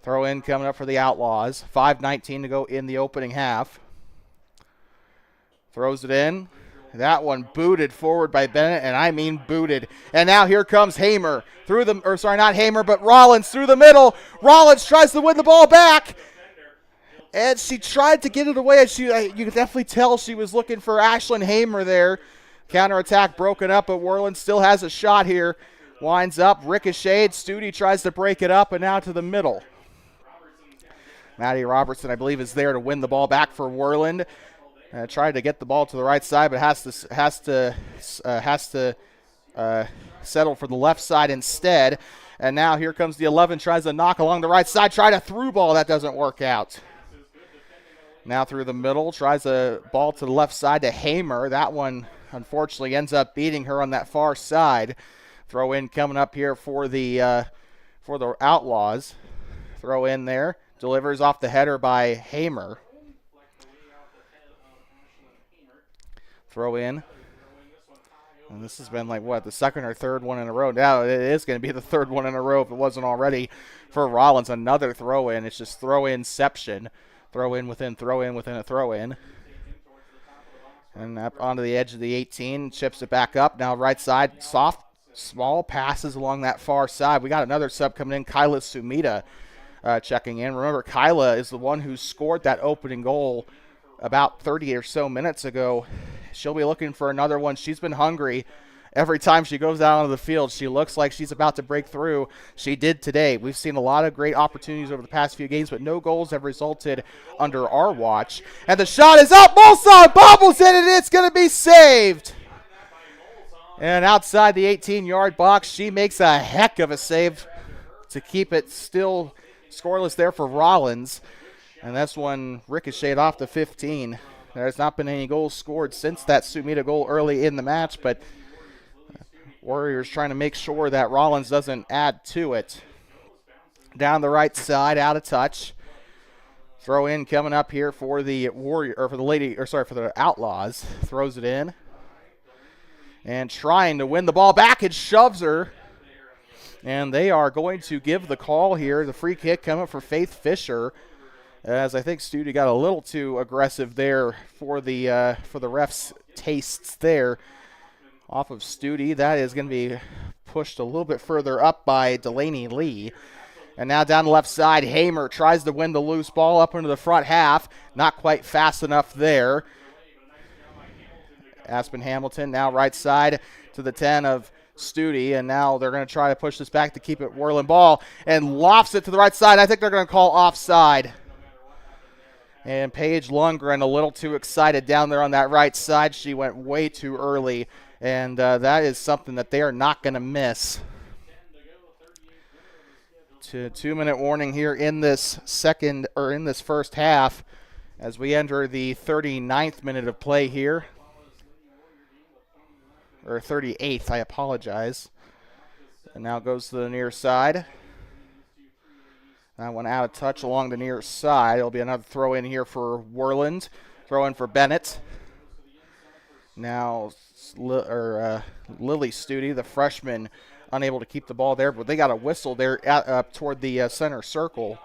Speaker 1: Throw in coming up for the Outlaws. 5:19 to go in the opening half. Throws it in. That one booted forward by Bennett, and I mean booted. And now here comes Hamer through the, or sorry, not Hamer, but Rawlins through the middle. Rawlins tries to win the ball back, and she tried to get it away. And you could definitely tell she was looking for Ashlyn Hamer there. Counterattack broken up, but Worland still has a shot here. Winds up, ricocheted. Studi tries to break it up, and now to the middle. Maddie Robertson, I believe, is there to win the ball back for Worland. Tried to get the ball to the right side, but has to settle for the left side instead. And now here comes the 11, tries to knock along the right side, try to through ball, that doesn't work out. Now through the middle, tries a ball to the left side to Hamer. That one, unfortunately, ends up beating her on that far side. Throw in coming up here for the Outlaws. Throw in there, delivers off the header by Hamer. Throw in. And this has been like, what, the second or third one in a row. Now it is going to be the third one in a row if it wasn't already for Rawlins. Another throw in. It's just throw-inception. Throw in within a throw in. And up onto the edge of the 18. Chips it back up. Now right side, soft, small passes along that far side. We got another sub coming in. Kyla Sumida checking in. Remember, Kyla is the one who scored that opening goal about 30 or so minutes ago. She'll be looking for another one. She's been hungry. Every time she goes out onto the field, she looks like she's about to break through. She did today. We've seen a lot of great opportunities over the past few games, but no goals have resulted under our watch. And the shot is up. Molson bobbles it, and it's going to be saved. And outside the 18-yard box, she makes a heck of a save to keep it still scoreless there for Rawlins. And that's one ricocheted off the 15. There's not been any goals scored since that Sumida goal early in the match, but Warriors trying to make sure that Rawlins doesn't add to it. Down the right side, out of touch. Throw in coming up here for the for the Outlaws. Throws it in. And trying to win the ball back, it shoves her. And they are going to give the call here. The free kick coming for Faith Fisher, as I think Studi got a little too aggressive there for the refs' tastes there. Off of Studi, that is going to be pushed a little bit further up by Delaney Lee. And now down the left side, Hamer tries to win the loose ball up into the front half. Not quite fast enough there. Aspen Hamilton now right side to the 10 of Studi, and now they're going to try to push this back to keep it Worland ball, and lofts it to the right side. I think they're going to call offside. And Paige Lundgren a little too excited down there on that right side. She went way too early, and that is something that they are not going to miss. To 2-minute warning here in this first half as we enter the 39th minute of play here. Or 38th, I apologize. And now goes to the near side. That one out of touch along the near side. It'll be another throw in here for Worland. Throw in for Bennett. Now Lily Studi, the freshman, unable to keep the ball there, but they got a whistle there up toward the center circle.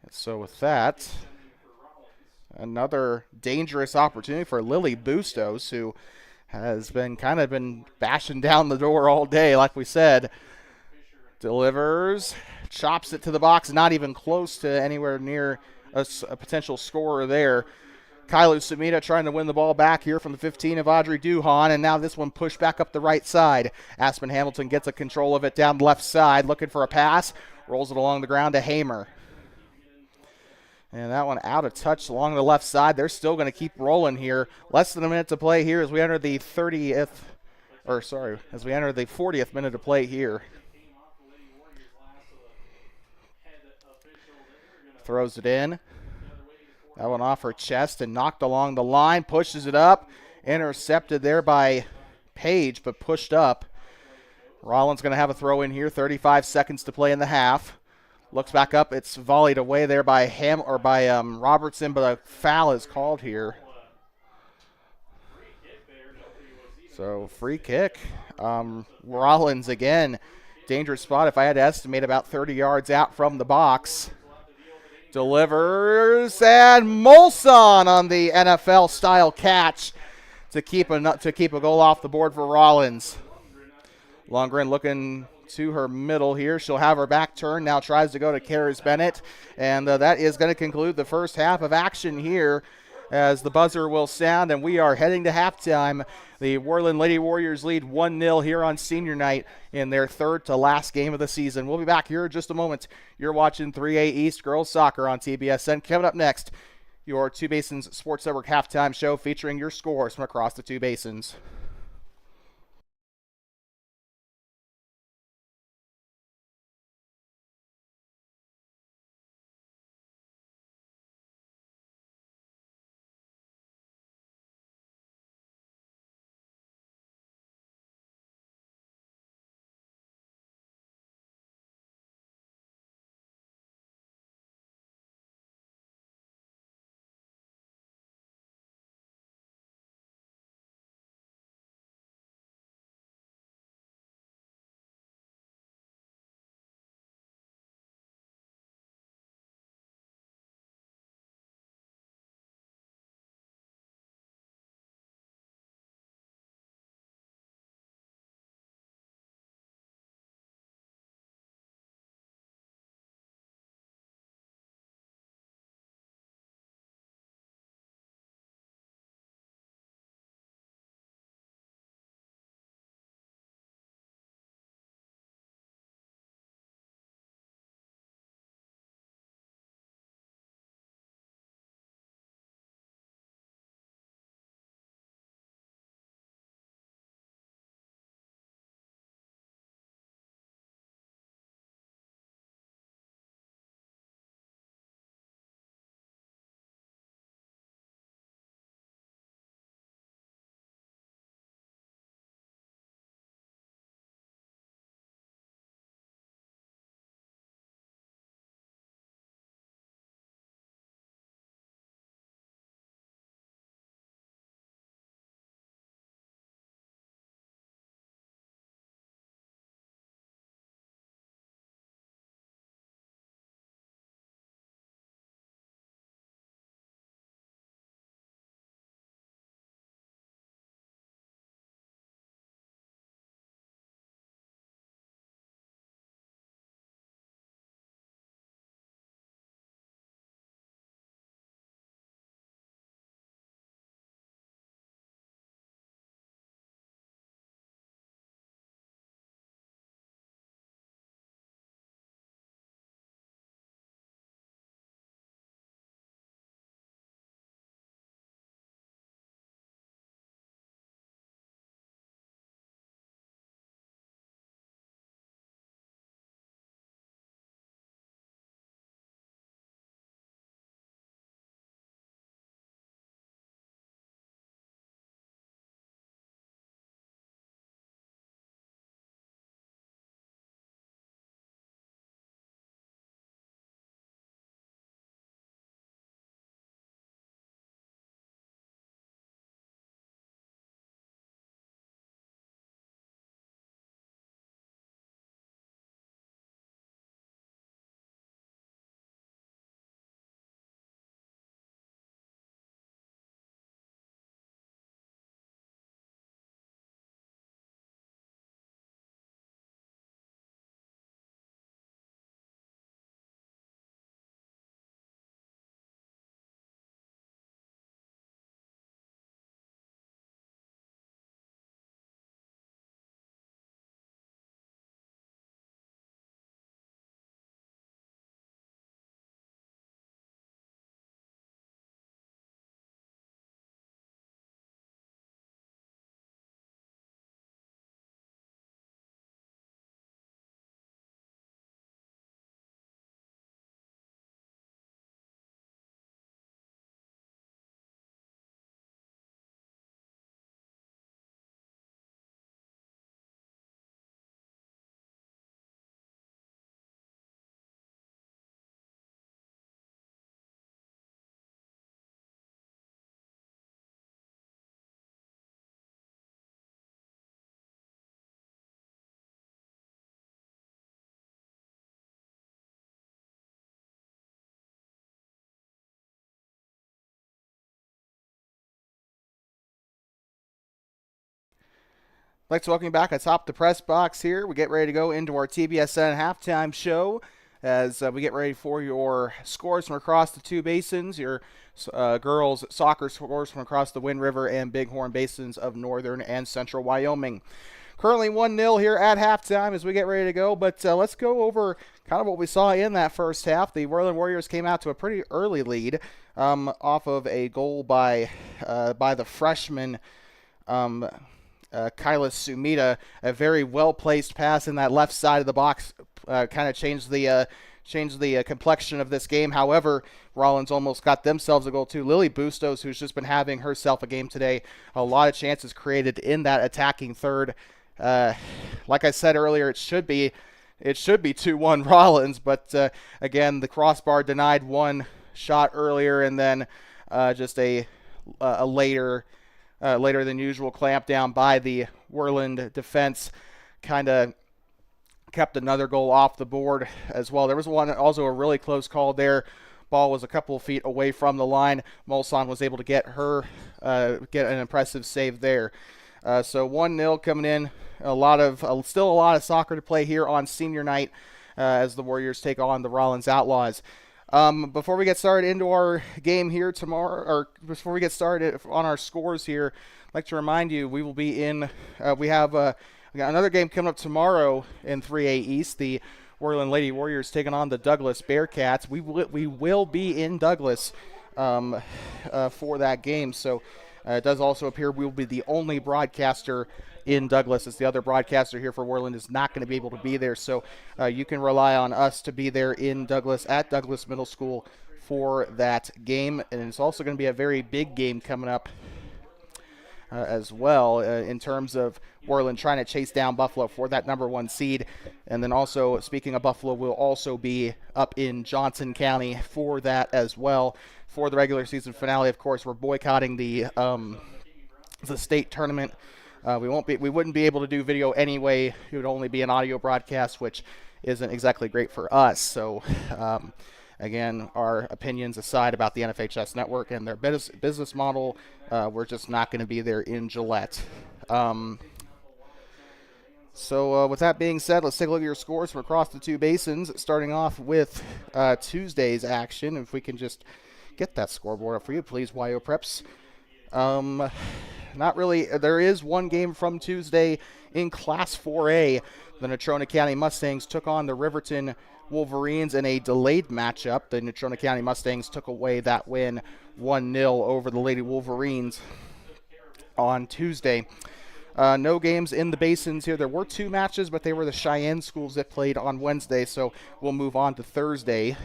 Speaker 1: And so with that, another dangerous opportunity for Lily Bustos, who has been bashing down the door all day, like we said. Delivers, chops it to the box, not even close to anywhere near a potential scorer there. Kylo Sumita trying to win the ball back here from the 15 of Audrey Duhan, and now this one pushed back up the right side. Aspen Hamilton gets a control of it down the left side, looking for a pass, rolls it along the ground to Hamer. And that one out of touch along the left side. They're still going to keep rolling here. Less than a minute to play here as we enter the 40th minute of play here. Throws it in. That one off her chest and knocked along the line. Pushes it up. Intercepted there by Page, but pushed up. Rawlins going to have a throw in here. 35 seconds to play in the half. Looks back up. It's volleyed away there by Robertson, but a foul is called here. So free kick. Rawlins again. Dangerous spot. If I had to estimate, about 30 yards out from the box. Delivers, and Molson on the NFL-style catch to keep a goal off the board for Rawlins. Lundgren looking to her middle here. She'll have her back turned. Now tries to go to Karis Bennett. And that is going to conclude the first half of action here as the buzzer will sound. And we are heading to halftime. The Worland Lady Warriors lead 1-0 here on senior night in their third to last game of the season. We'll be back here in just a moment. You're watching 3A East Girls Soccer on TBSN. Coming up next, your Two Basins Sports Network halftime show featuring your scores from across the Two Basins. I'd like to welcome you back atop the press box here. We get ready to go into our TBSN halftime show as we get ready for your scores from across the two basins, your girls soccer scores from across the Wind River and Bighorn basins of northern and central Wyoming. Currently 1-0 here at halftime as we get ready to go, but let's go over kind of what we saw in that first half. The Worland Warriors came out to a pretty early lead off of a goal by the freshman Kyla Sumida. A very well-placed pass in that left side of the box kind of changed the complexion of this game. However, Rawlins almost got themselves a goal too. Lily Bustos, who's just been having herself a game today, a lot of chances created in that attacking third. Like I said earlier, it should be 2-1 Rawlins, but again, the crossbar denied one shot earlier, and then just a later than usual clamp down by the Worland defense kind of kept another goal off the board as well. There was also a really close call there. Ball was a couple of feet away from the line. Molson was able to get an impressive save there. So 1-0 coming in. Still a lot of soccer to play here on senior night as the Warriors take on the Rawlins Outlaws. Before we get started into our game here tomorrow, or before we get started on our scores here, I'd like to remind you we will be in. We got another game coming up tomorrow in 3A East. The Worland Lady Warriors taking on the Douglas Bearcats. We will be in Douglas for that game. So it does also appear we will be the only broadcaster in Douglas, as the other broadcaster here for Worland is not going to be able to be there. So you can rely on us to be there in Douglas at Douglas Middle School for that game. And it's also going to be a very big game coming up as well in terms of Worland trying to chase down Buffalo for that #1 seed. And then also, speaking of Buffalo, we'll also be up in Johnson County for that as well. For the regular season finale, of course, we're boycotting the state tournament. We wouldn't be able to do video anyway. It would only be an audio broadcast, which isn't exactly great for us. So, again, our opinions aside about the NFHS network and their business model, we're just not going to be there in Gillette. So with that being said, let's take a look at your scores from across the two basins, starting off with Tuesday's action. If we can just get that scoreboard up for you, please, YO Preps. Not really. There is one game from Tuesday in Class 4A. The Natrona County Mustangs took on the Riverton Wolverines in a delayed matchup. The Natrona County Mustangs took away that win 1-0 over the Lady Wolverines on Tuesday. No games in the basins here. There were two matches, but they were the Cheyenne schools that played on Wednesday, so we'll move on to Thursday.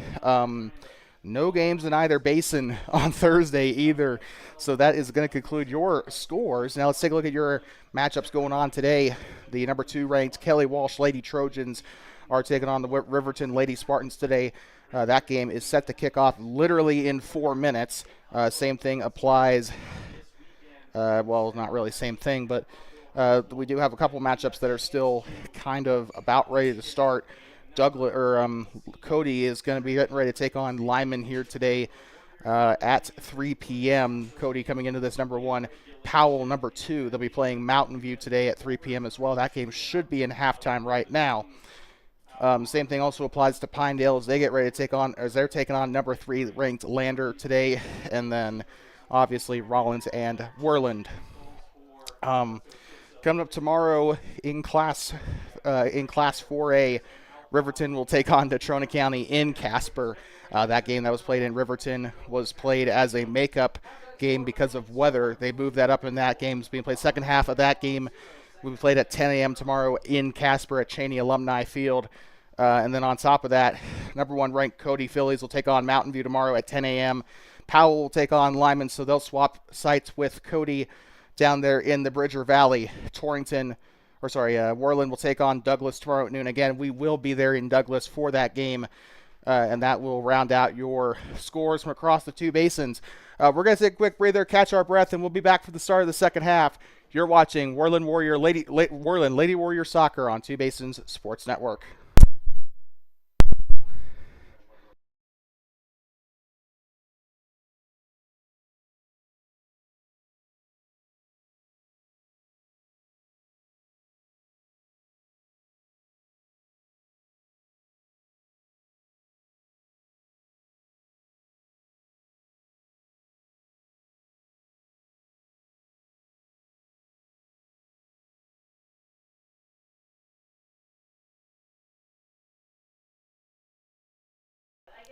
Speaker 1: No games in either basin on Thursday either. So that is going to conclude your scores. Now let's take a look at your matchups going on today. The #2 ranked Kelly Walsh Lady Trojans are taking on the Riverton Lady Spartans today. That game is set to kick off literally in 4 minutes. Same thing applies. Well, not really same thing, but we do have a couple matchups that are still kind of about ready to start. Cody is going to be getting ready to take on Lyman here today at 3 p.m. Cody coming into this #1. Powell, #2. They'll be playing Mountain View today at 3 p.m. as well. That game should be in halftime right now. Same thing also applies to Pinedale as they get ready to take on, as they're taking on #3 ranked Lander today, and then obviously Rawlins and Worland. Coming up tomorrow in Class 4A. Riverton will take on Natrona County in Casper. That game that was played in Riverton was played as a makeup game because of weather. They moved that up, and that game's being played. Second half of that game will be played at 10 a.m. tomorrow in Casper at Cheney Alumni Field. And then on top of that, #1 ranked Cody Phillies will take on Mountain View tomorrow at 10 a.m. Powell will take on Lyman, so they'll swap sites with Cody down there in the Bridger Valley. Worland will take on Douglas tomorrow at noon. Again, we will be there in Douglas for that game, and that will round out your scores from across the two basins. We're going to take a quick breather, catch our breath, and we'll be back for the start of the second half. You're watching Worland Lady Warrior Soccer on Two Basins Sports Network.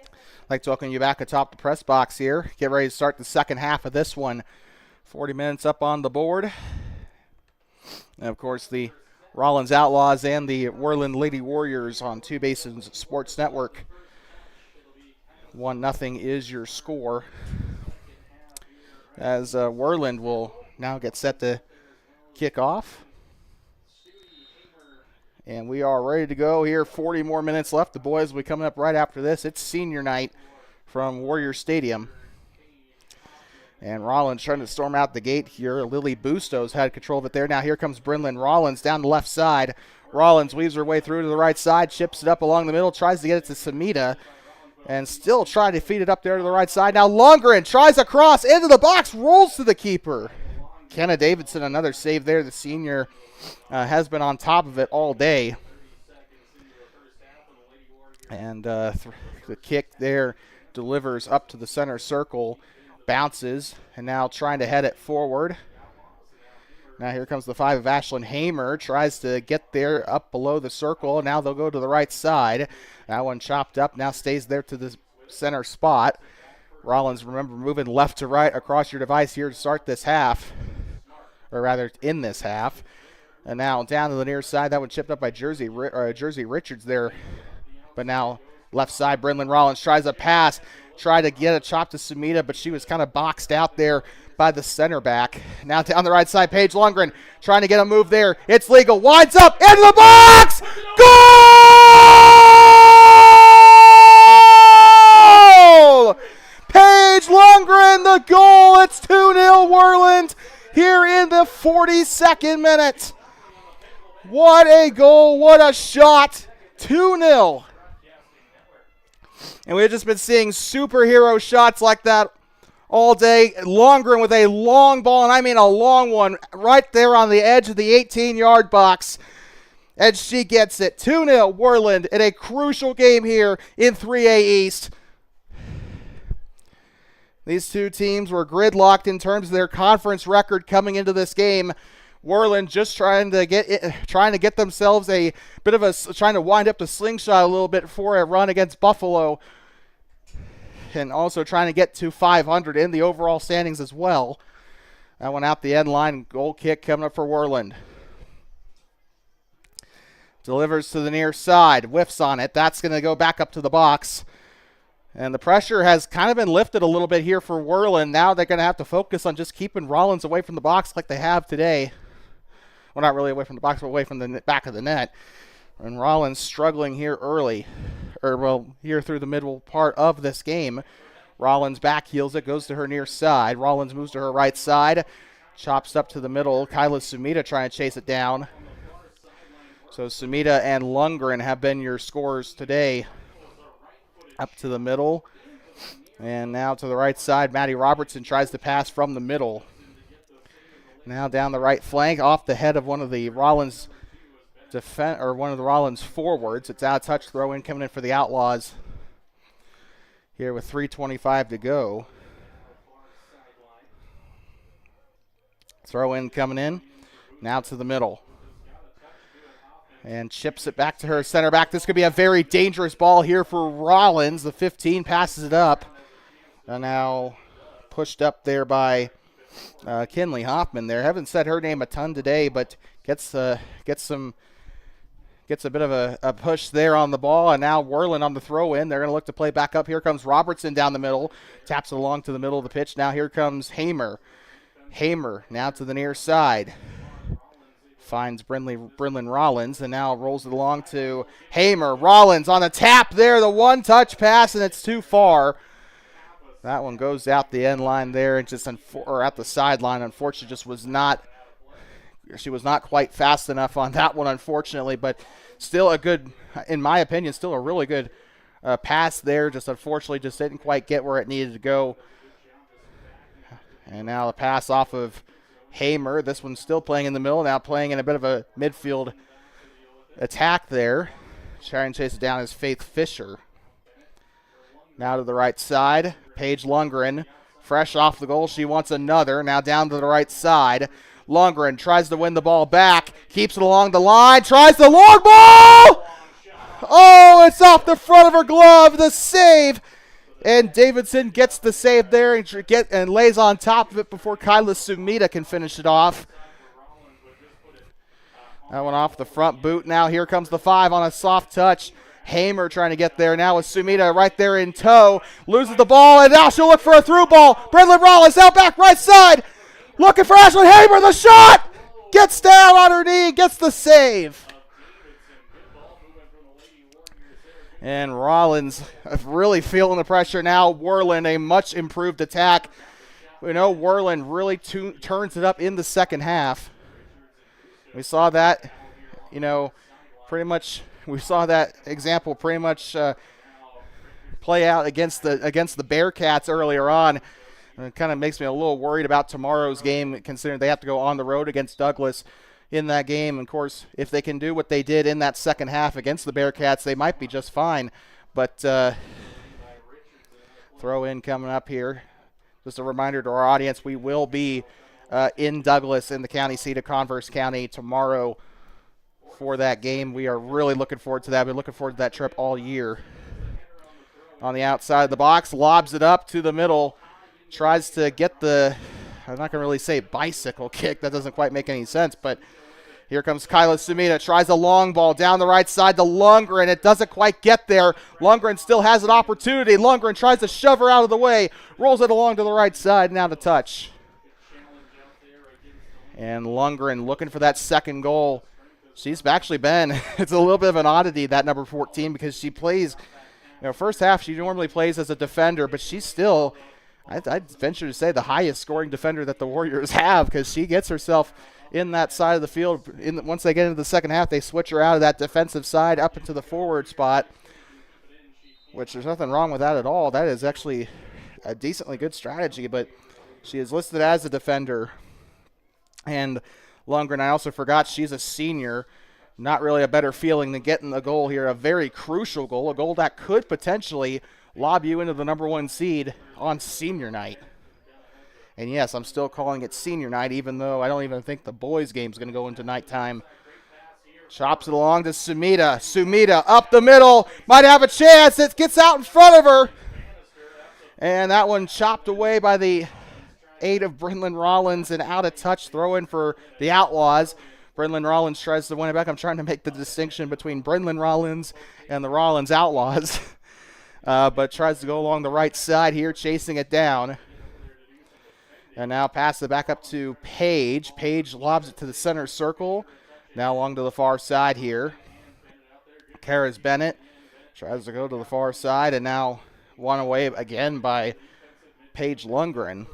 Speaker 1: I'd like to welcome you back atop the press box here. Get ready to start the second half of this one. 40 minutes up on the board. And, of course, the Rawlins Outlaws and the Worland Lady Warriors on Two Basins Sports Network. 1-0 is your score. As Worland will now get set to kick off. And we are ready to go here. 40 more minutes left. The boys will be coming up right after this. It's senior night from Warrior Stadium. And Rawlins trying to storm out the gate here. Lily Bustos had control of it there. Now here comes Brynlyn Rawlins down the left side. Rawlins weaves her way through to the right side, chips it up along the middle, tries to get it to Samita, and still trying to feed it up there to the right side. Now Lundgren tries a cross into the box, rolls to the keeper. Kenna Davidson, another save there. The senior has been on top of it all day. And the kick there delivers up to the center circle, bounces, and now trying to head it forward. Now here comes the 5 of Ashlyn Hamer, tries to get there up below the circle. Now they'll go to the right side. That one chopped up, now stays there to the center spot. Rawlins, remember, moving left to right across your device here to start this half, or rather in this half. And now down to the near side, that one chipped up by Jersey Richards there. But now left side, Brynlyn Rawlins tries a pass, tried to get a chop to Samita, but she was kind of boxed out there by the center back. Now down the right side, Paige Lundgren trying to get a move there. It's legal, winds up, into the box! Goal! Paige Lundgren, the goal. It's 2-0 Worland here in the 42nd minute. What a goal, what a shot. 2-0. And we've just been seeing superhero shots like that all day. Lundgren with a long ball, and I mean a long one, right there on the edge of the 18-yard box. And she gets it. 2-0 Worland in a crucial game here in 3A East. These two teams were gridlocked in terms of their conference record coming into this game. Worland just trying to get themselves a bit of trying to wind up the slingshot a little bit for a run against Buffalo, and also trying to get to 500 in the overall standings as well. That one out the end line, goal kick coming up for Worland. Delivers to the near side, whiffs on it. That's going to go back up to the box. And the pressure has kind of been lifted a little bit here for Worland. Now they're going to have to focus on just keeping Rawlins away from the box like they have today. Well, not really away from the box, but away from the back of the net. And Rawlins struggling here early, here through the middle part of this game. Rawlins back heels it, goes to her near side. Rawlins moves to her right side, chops up to the middle. Kyla Sumita trying to chase it down. So Sumita and Lundgren have been your scorers today. Up to the middle. And now to the right side, Maddie Robertson tries to pass from the middle. Now down the right flank, off the head of one of the Rawlins forwards. It's out of touch, throw in coming in for the Outlaws. Here with 3:25 to go. Throw in coming in. Now to the middle. And chips it back to her center back. This could be a very dangerous ball here for Rawlins. The 15 passes it up. And now pushed up there by Kinley Hoffman there. Haven't said her name a ton today, but gets a bit of a push there on the ball. And now Worland on the throw in. They're going to look to play back up. Here comes Robertson down the middle. Taps it along to the middle of the pitch. Now here comes Hamer. Hamer now to the near side. Finds Brynlyn Rawlins and now rolls it along to Hamer. Rawlins on the tap there. The one-touch pass, and it's too far. That one goes out the end line there and just or at the sideline. Unfortunately, she was not quite fast enough on that one, unfortunately, but still a good, in my opinion, still a really good pass there. Just unfortunately just didn't quite get where it needed to go. And now the pass off of Hamer. This one's still playing in the middle, now playing in a bit of a midfield attack there. Trying to chase it down is Faith Fisher. Now to the right side, Paige Lundgren, fresh off the goal. She wants another. Now down to the right side. Lundgren tries to win the ball back, keeps it along the line, tries the long ball! Oh, it's off the front of her glove. The save. And Davidson gets the save there and lays on top of it before Kyla Sumida can finish it off. That one off the front boot. Now here comes the 5 on a soft touch. Hamer trying to get there now with Sumida right there in tow. Loses the ball, and now she'll look for a through ball. Brendan Rawlins out back right side. Looking for Ashley Hamer. The shot! Gets down on her knee, gets the save. And Rawlins really feeling the pressure now. Worland, a much improved attack. We know Worland really turns it up in the second half. We saw that, pretty much. We saw that example pretty much play out against the Bearcats earlier on. And it kind of makes me a little worried about tomorrow's game, considering they have to go on the road against Douglas in that game. Of course, if they can do what they did in that second half against the Bearcats, they might be just fine. But throw in coming up here. Just a reminder to our audience, we will be in Douglas in the county seat of Converse County tomorrow for that game. We are really looking forward to that. We've been looking forward to that trip all year. On the outside of the box, lobs it up to the middle. Tries to get the, I'm not going to really say bicycle kick. That doesn't quite make any sense, but here comes Kyla Sumida. Tries a long ball down the right side to Lundgren. It doesn't quite get there. Lundgren still has an opportunity. Lundgren tries to shove her out of the way. Rolls it along to the right side. Now to touch. And Lundgren looking for that second goal. She's actually been, it's a little bit of an oddity, that number 14, because she plays, first half she normally plays as a defender, but she's still, I'd venture to say, the highest scoring defender that the Warriors have, because she gets herself in that side of the field. Once they get into the second half, they switch her out of that defensive side up into the forward spot, which there's nothing wrong with that at all. That is actually a decently good strategy, but she is listed as a defender. And Lundgren, I also forgot, she's a senior. Not really a better feeling than getting a goal here, a very crucial goal, a goal that could potentially lob you into the number 1 seed on senior night. And yes, I'm still calling it senior night, even though I don't even think the boys' game is going to go into nighttime. Chops it along to Sumida. Sumida up the middle, might have a chance. It gets out in front of her. And that one chopped away by the 8 of Brendan Rawlins, and out of touch throw in for the Outlaws. Brendan Rawlins tries to win it back. I'm trying to make the distinction between Brendan Rawlins and the Rawlins Outlaws. But tries to go along the right side here, chasing it down. And now pass it back up to Page. Page lobs it to the center circle. Now along to the far side here. Karis Bennett tries to go to the far side, and now won away again by Paige Lundgren.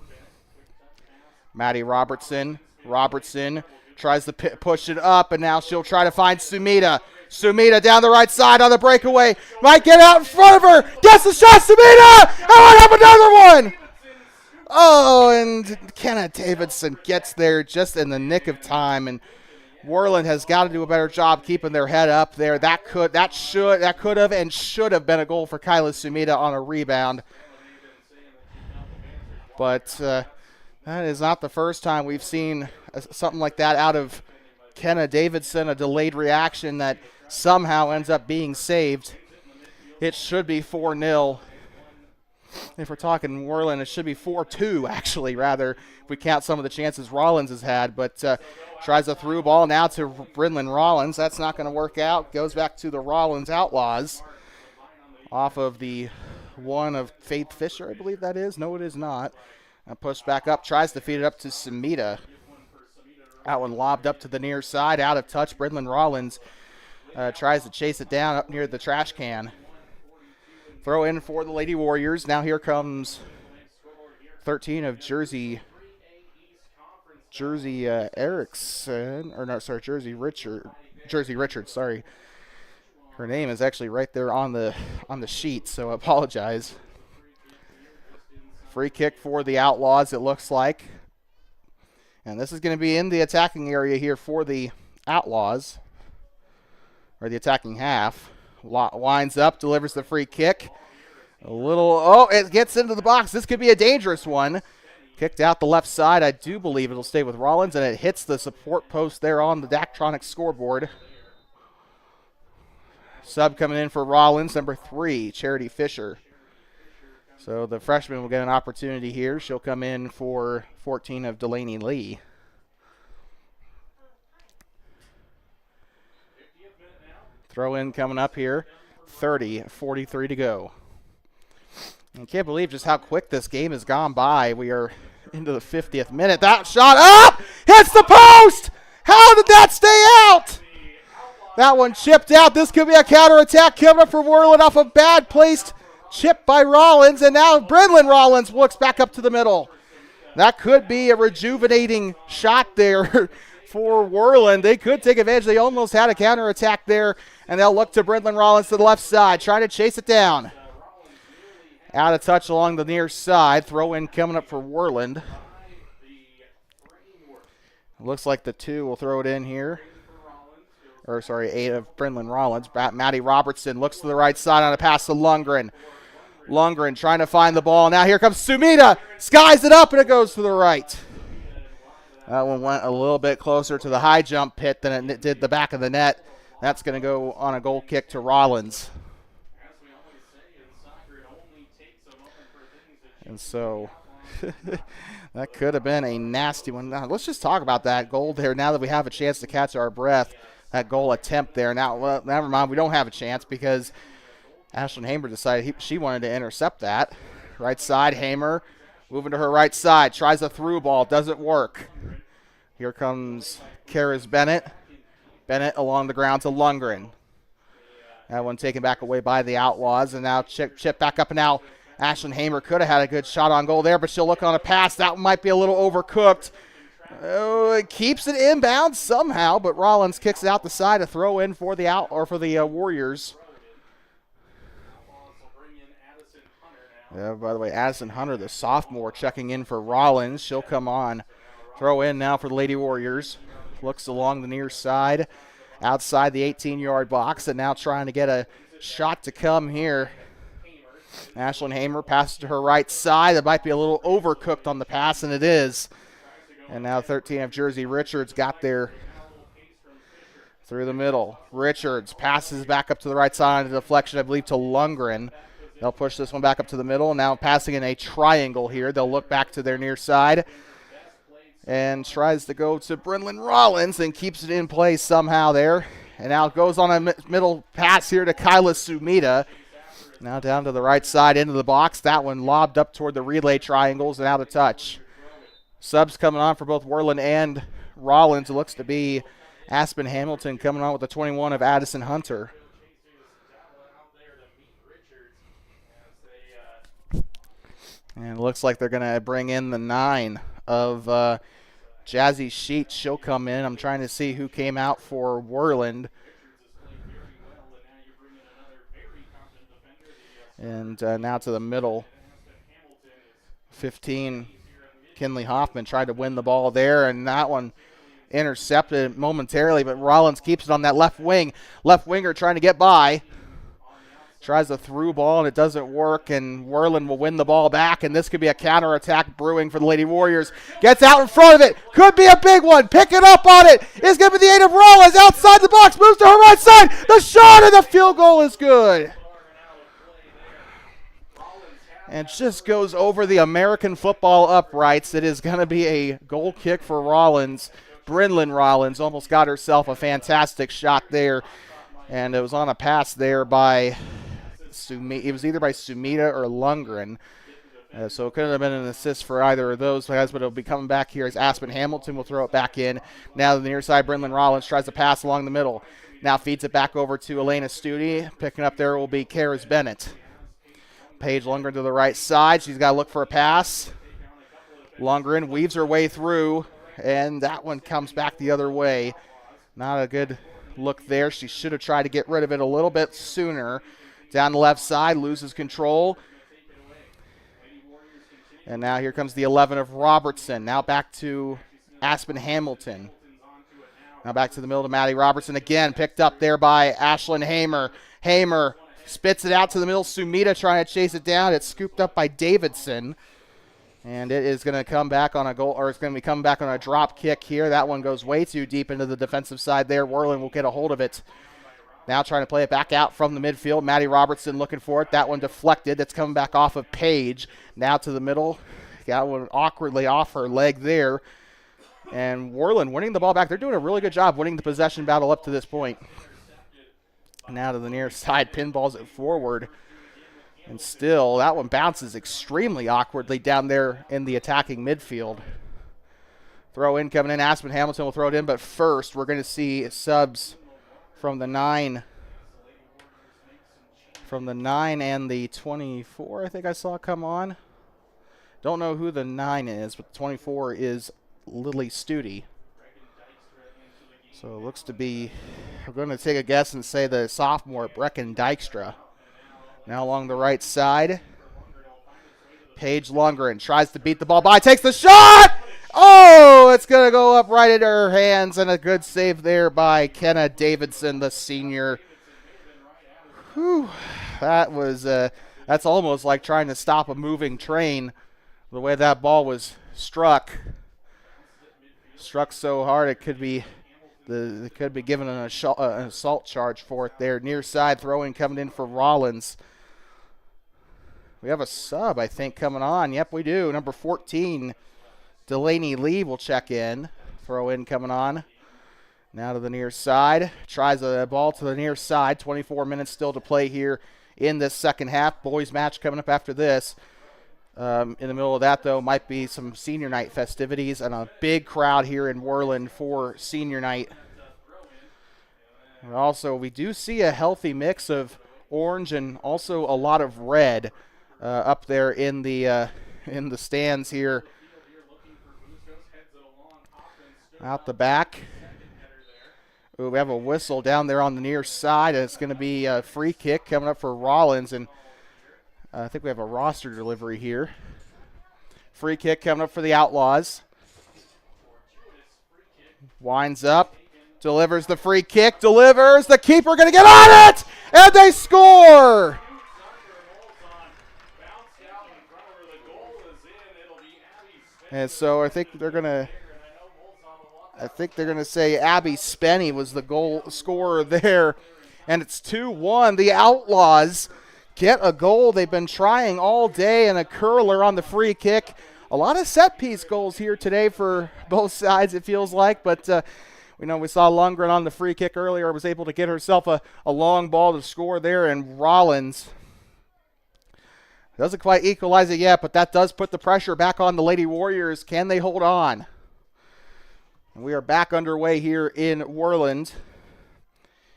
Speaker 1: Maddie Robertson. Robertson tries to push it up, and now she'll try to find Sumida. Sumida down the right side on the breakaway. Might get out in front of her. Gets the shot, Sumida! And we'll have another one! Oh, and Kenna Davidson gets there just in the nick of time, and Worland has got to do a better job keeping their head up there. That could have and should have been a goal for Kyla Sumida on a rebound. But that is not the first time we've seen something like that out of Kenna Davidson, a delayed reaction that somehow ends up being saved. It should be 4-0. If we're talking Worland, it should be 4-2, actually, rather, if we count some of the chances Rawlins has had. But tries a through ball now to Brendan Rawlins. That's not going to work out. Goes back to the Rawlins Outlaws. Off of the one of Faith Fisher, I believe that is. No, it is not. Pushed back up, tries to feed it up to Sumida. That one lobbed up to the near side, out of touch. Brendan Rawlins tries to chase it down up near the trash can. Throw in for the Lady Warriors. Now here comes 13 of Jersey Erickson, or no, sorry, Jersey Richard, sorry. Her name is actually right there on the sheet, so I apologize. Free kick for the Outlaws, it looks like. And this is going to be in the attacking area here for the Outlaws, or the attacking half. Winds up, delivers the free kick. It gets into the box. This could be a dangerous one. Kicked out the left side. I do believe it'll stay with Rawlins, and it hits the support post there on the Daktronics scoreboard. Sub coming in for Rawlins, number 3, Charity Fisher. So the freshman will get an opportunity here. She'll come in for 14 of Delaney Lee. Throw in coming up here. 30-43 to go. I can't believe just how quick this game has gone by. We are into the 50th minute. That shot up! Hits the post! How did that stay out? That one chipped out. This could be a counterattack coming up for Worland off a bad placed chip by Rawlins. And now Brenlin Rawlins looks back up to the middle. That could be a rejuvenating shot there for Worland. They could take advantage. They almost had a counterattack there. And they'll look to Brenlin Rawlins to the left side, trying to chase it down. Out of touch along the near side. Throw in coming up for Worland. Looks like the 2 will throw it in here. 8 of Brenlin Rawlins. Maddie Robertson looks to the right side on a pass to Lundgren. Lundgren trying to find the ball. Now here comes Sumita. Skies it up and it goes to the right. That one went a little bit closer to the high jump pit than it did the back of the net. That's going to go on a goal kick to Rawlins. And so that could have been a nasty one. Now, let's just talk about that goal there now that we have a chance to catch our breath. That goal attempt there. Now, well, never mind, we don't have a chance because Ashlyn Hamer decided she wanted to intercept that. Right side, Hamer moving to her right side. Tries a through ball. Doesn't work. Here comes Karis Bennett. Bennett along the ground to Lundgren. That one taken back away by the Outlaws. And now chip back up and now. Ashlyn Hamer could have had a good shot on goal there, but she'll look on a pass. That one might be a little overcooked. Oh, it keeps it inbound somehow, but Rawlins kicks it out the side to throw in for the Warriors. Yeah, by the way, Addison Hunter, the sophomore, checking in for Rawlins. She'll come on. Throw in now for the Lady Warriors. Looks along the near side, outside the 18-yard box, and now trying to get a shot to come here. Ashlyn Hamer passes to her right side. That might be a little overcooked on the pass, and it is. And now 13 of Jersey Richards got there through the middle. Richards passes back up to the right side on a deflection, I believe, to Lundgren. They'll push this one back up to the middle. Now passing in a triangle here. They'll look back to their near side. And tries to go to Brenlin Rawlins and keeps it in place somehow there. And now goes on a middle pass here to Kyla Sumita. Now down to the right side into the box. That one lobbed up toward the relay triangles and out of touch. Subs coming on for both Worland and Rawlins. It looks to be Aspen Hamilton coming on with the 21 of Addison Hunter. And it looks like they're going to bring in the 9 of Jazzy Sheets. She'll come in. I'm trying to see who came out for Worland. And now to the middle. 15, Kinley Hoffman tried to win the ball there, and that one intercepted momentarily, but Rawlins keeps it on that left wing. Left winger trying to get by. Tries a through ball, and it doesn't work, and Worland will win the ball back, and this could be a counterattack brewing for the Lady Warriors. Gets out in front of it. Could be a big one. Picking up on it is going to be the 8 of Rawlins outside the box. Moves to her right side. The shot and the field goal is good. And just goes over the American football uprights. It is going to be a goal kick for Rawlins. Brenlin Rawlins almost got herself a fantastic shot there. And it was on a pass there by Sumita. It was either by Sumita or Lundgren. So it couldn't have been an assist for either of those guys, but it'll be coming back here as Aspen Hamilton will throw it back in. Now to the near side, Brenlin Rawlins tries to pass along the middle. Now feeds it back over to Elena Studi. Picking up there will be Karis Bennett. Paige Lundgren to the right side. She's got to look for a pass. Lundgren weaves her way through, and that one comes back the other way. Not a good look there. She should have tried to get rid of it a little bit sooner. Down the left side, loses control. And now here comes the 11 of Robertson. Now back to Aspen Hamilton. Now back to the middle to Maddie Robertson again. Picked up there by Ashlyn Hamer. Hamer spits it out to the middle. Sumita trying to chase it down. It's scooped up by Davidson. And it is going to come back on a goal, or it's going to be coming back on a drop kick here. That one goes way too deep into the defensive side there. Worland will get a hold of it. Now trying to play it back out from the midfield. Maddie Robertson looking for it. That one deflected. That's coming back off of Paige. Now to the middle. Got one awkwardly off her leg there. And Worland winning the ball back. They're doing a really good job winning the possession battle up to this point. Now to the near side. Pinballs it forward. And still, that one bounces extremely awkwardly down there in the attacking midfield. Throw in coming in. Aspen Hamilton will throw it in. But first, we're going to see subs from the 9. From the 9 and the 24, I think I saw come on. Don't know who the 9 is, but the 24 is Lily Studi. So it looks to be, we're going to take a guess and say the sophomore, Brecken Dykstra. Now along the right side. Paige Lundgren tries to beat the ball by, takes the shot! Oh, it's going to go up right into her hands, and a good save there by Kenna Davidson, the senior. Whew, that was, that's almost like trying to stop a moving train, the way that ball was struck. Struck so hard it could be given an assault charge for it there. Near side throw-in coming in for Rawlins. We have a sub, I think, coming on. Yep, we do. Number 14, Delaney Lee will check in. Throw-in coming on. Now to the near side. Tries a ball to the near side. 24 minutes still to play here in this second half. Boys match coming up after this. In the middle of that, though, might be some senior night festivities and a big crowd here in Worland for senior night. And also, we do see a healthy mix of orange and also a lot of red up there in the stands here. Out the back. Ooh, we have a whistle down there on the near side, and it's going to be a free kick coming up for Rawlins, and I think we have a roster delivery here. Free kick coming up for the Outlaws. Winds up, delivers the free kick, delivers. The keeper going to get on it, and they score. And so I think they're going to say Abby Spenny was the goal scorer there, and it's 2-1. The Outlaws get a goal. They've been trying all day, and a curler on the free kick. A lot of set-piece goals here today for both sides, it feels like. But we saw Lundgren on the free kick earlier, was able to get herself a long ball to score there, and Rawlins doesn't quite equalize it yet, but that does put the pressure back on the Lady Warriors. Can they hold on? And we are back underway here in Worland.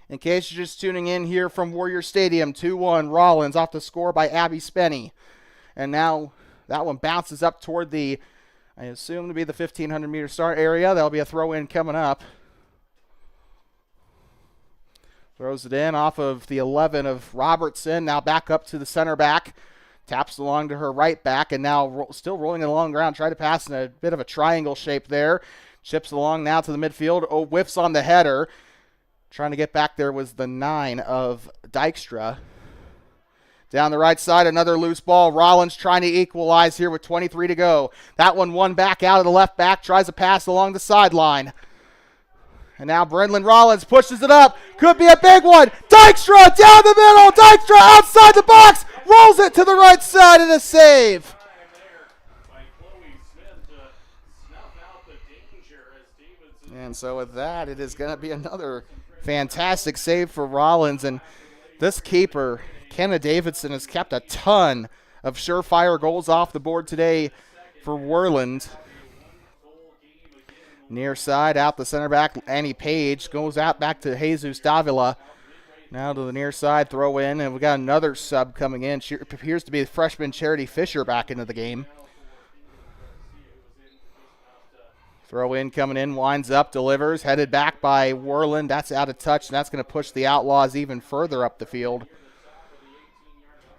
Speaker 1: In case you're just tuning in here from Warrior Stadium, 2-1, Rawlins off the score by Abby Spenny. And now that one bounces up toward the, I assume to be the 1,500-meter start area. That'll be a throw-in coming up. Throws it in off of the 11 of Robertson. Now back up to the center back. Taps along to her right back, and now still rolling it along the ground. Try to pass in a bit of a triangle shape there. Chips along now to the midfield. Oh, whiffs on the header. Trying to get back there was the 9 of Dykstra. Down the right side, another loose ball. Rawlins trying to equalize here with 23 to go. That one back out of the left back. Tries a pass along the sideline. And now Brendan Rawlins pushes it up. Could be a big one. Dykstra down the middle. Dykstra outside the box. Rolls it to the right side and a save. And so with that, it is going to be another fantastic save for Rawlins. And this keeper, Kenna Davidson, has kept a ton of surefire goals off the board today for Worland. Near side, out the center back, Annie Page goes out back to Jesus Davila. Now to the near side, throw in, and we got another sub coming in. She appears to be the freshman Charity Fisher back into the game. Throw in coming in, winds up, delivers, headed back by Worland. That's out of touch, and that's going to push the Outlaws even further up the field.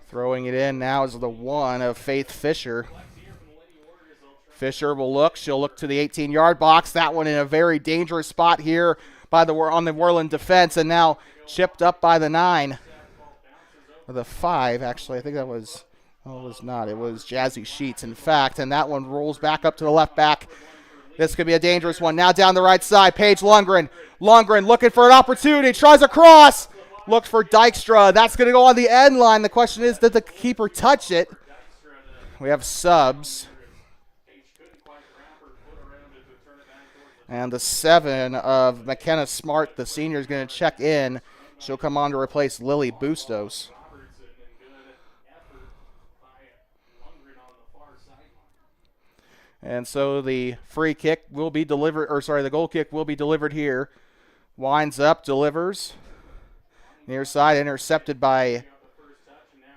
Speaker 1: Throwing it in now is the 1 of Faith Fisher. Fisher will look. She'll look to the 18-yard box. That one in a very dangerous spot here on the Worland defense, and now chipped up by the 9. Or the 5, actually. I think that was, well, it was not. It was Jazzy Sheets, in fact, and that one rolls back up to the left back. This could be a dangerous one. Now down the right side, Paige Lundgren. Lundgren looking for an opportunity. Tries a cross. Looked for Dykstra. That's going to go on the end line. The question is, did the keeper touch it? We have subs. And the 7 of McKenna Smart, the senior, is going to check in. She'll come on to replace Lily Bustos. And so the free kick will be delivered, the goal kick will be delivered here. Winds up, delivers. Near side, intercepted by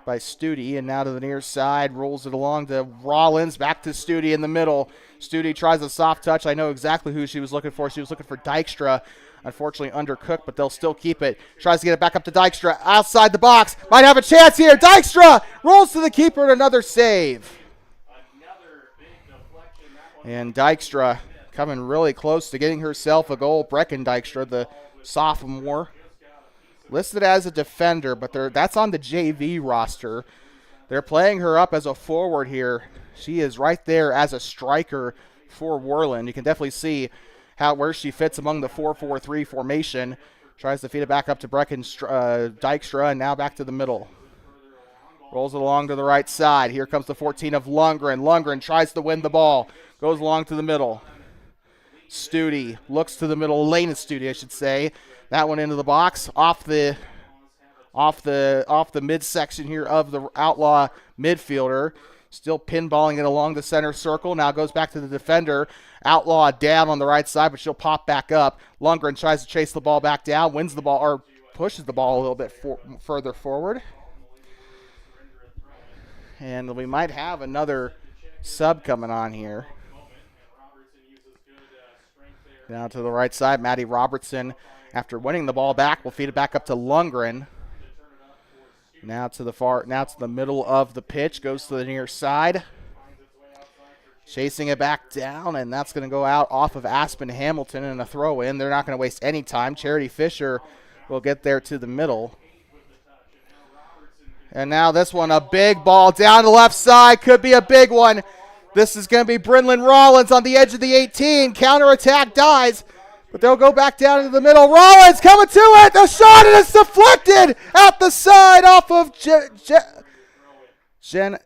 Speaker 1: Studi, and now to the near side, rolls it along to Rawlins, back to Studi in the middle. Studi tries a soft touch. I know exactly who she was looking for. She was looking for Dykstra. Unfortunately undercooked, but they'll still keep it. Tries to get it back up to Dykstra. Outside the box. Might have a chance here. Dykstra rolls to the keeper and another save. And Dykstra coming really close to getting herself a goal. Brecken Dykstra, the sophomore, listed as a defender, but that's on the JV roster. They're playing her up as a forward here. She is right there as a striker for Worland. You can definitely see where she fits among the 4-4-3 formation. Tries to feed it back up to Brecken Dykstra, and now back to the middle. Rolls it along to the right side. Here comes the 14 of Lundgren. Lundgren tries to win the ball. Goes along to the middle. Studi looks to the middle. Elena Studi, I should say. That one into the box. Off the midsection here of the Outlaw midfielder. Still pinballing it along the center circle. Now goes back to the defender. Outlaw down on the right side, but she'll pop back up. Lundgren tries to chase the ball back down. Wins the ball, or pushes the ball a little bit further forward. And we might have another sub coming on here. Now to the right side, Maddie Robertson, after winning the ball back, will feed it back up to Lundgren. Now to the middle of the pitch, goes to the near side. Chasing it back down, and that's going to go out off of Aspen Hamilton in a throw-in. They're not going to waste any time. Charity Fisher will get there to the middle. And now this one, a big ball down the left side. Could be a big one. This is going to be Brynlyn Rawlins on the edge of the 18. Counterattack dies, but they'll go back down into the middle. Rawlins coming to it. The shot, and it's deflected at the side off of Jen.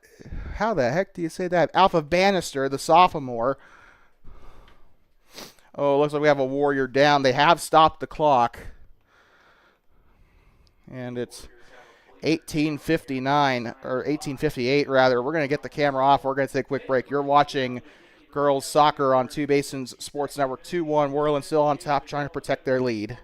Speaker 1: How the heck do you say that? Off of Bannister, the sophomore. Oh, looks like we have a Warrior down. They have stopped the clock. And it's 18:59, or 18:58 rather. We're going to get the camera off. We're going to take a quick break. You're watching girls soccer on Two Basins Sports Network 2-1. Worland still on top, trying to protect their lead.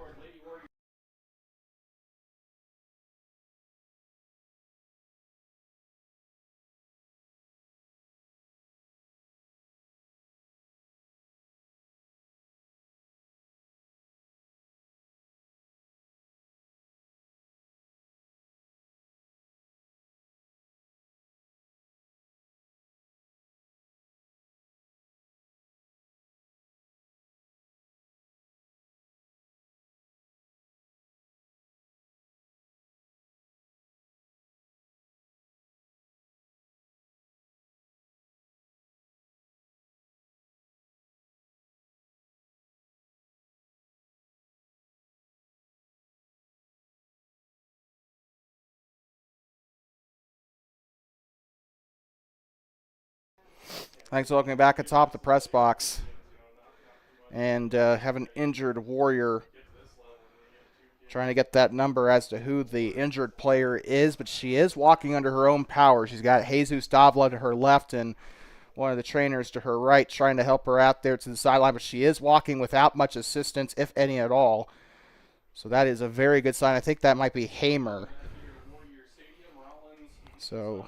Speaker 1: Thanks for looking back atop the press box. And have an injured Warrior trying to get that number as to who the injured player is, but she is walking under her own power. She's got Jesus Davla to her left and one of the trainers to her right trying to help her out there to the sideline, but she is walking without much assistance, if any at all. So that is a very good sign. I think that might be Hamer. So,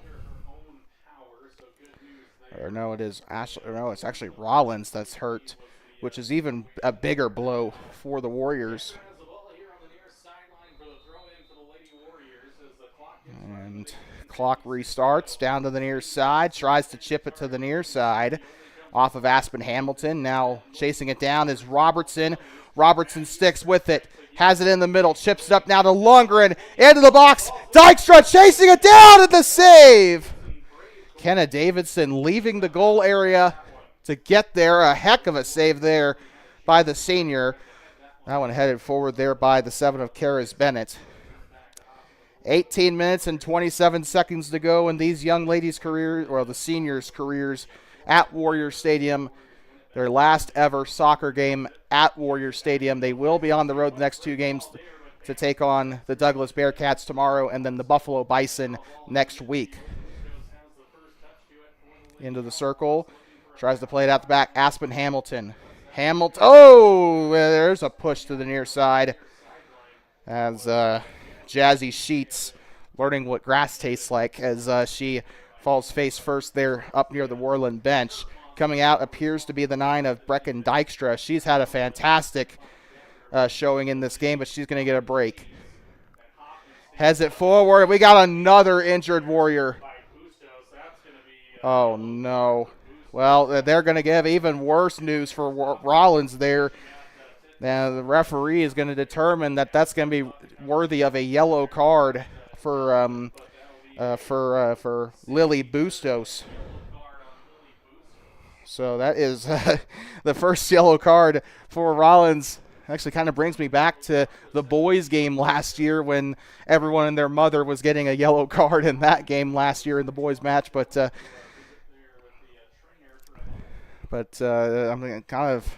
Speaker 1: or no, it is Ashley. Or no, it's actually Rawlins that's hurt, which is even a bigger blow for the Warriors. And clock restarts down to the near side. Tries to chip it to the near side off of Aspen Hamilton. Now chasing it down is Robertson. Robertson sticks with it. Has it in the middle. Chips it up now to Lundgren. Into the box. Dykstra chasing it down at the save. Kenna Davidson leaving the goal area to get there. A heck of a save there by the senior. That one headed forward there by the 7 of Karis Bennett. 18 minutes and 27 seconds to go in these young ladies' careers, or the seniors' careers at Warrior Stadium. Their last ever soccer game at Warrior Stadium. They will be on the road the next 2 games to take on the Douglas Bearcats tomorrow and then the Buffalo Bison next week. Into the circle. Tries to play it out the back. Aspen Hamilton. Oh, there's a push to the near side as Jazzy Sheets learning what grass tastes like as she falls face first there up near the Worland bench. Coming out appears to be the 9 of Brecken Dykstra. She's had a fantastic showing in this game, but she's going to get a break. Heads it forward. We got another injured Warrior. Oh, no. Well, they're going to give even worse news for Rawlins there. Now, the referee is going to determine that that's going to be worthy of a yellow card for Lily Bustos. So that is the first yellow card for Rawlins. Actually kind of brings me back to the boys' game last year when everyone and their mother was getting a yellow card in that game last year in the boys' match. But I'm kind of,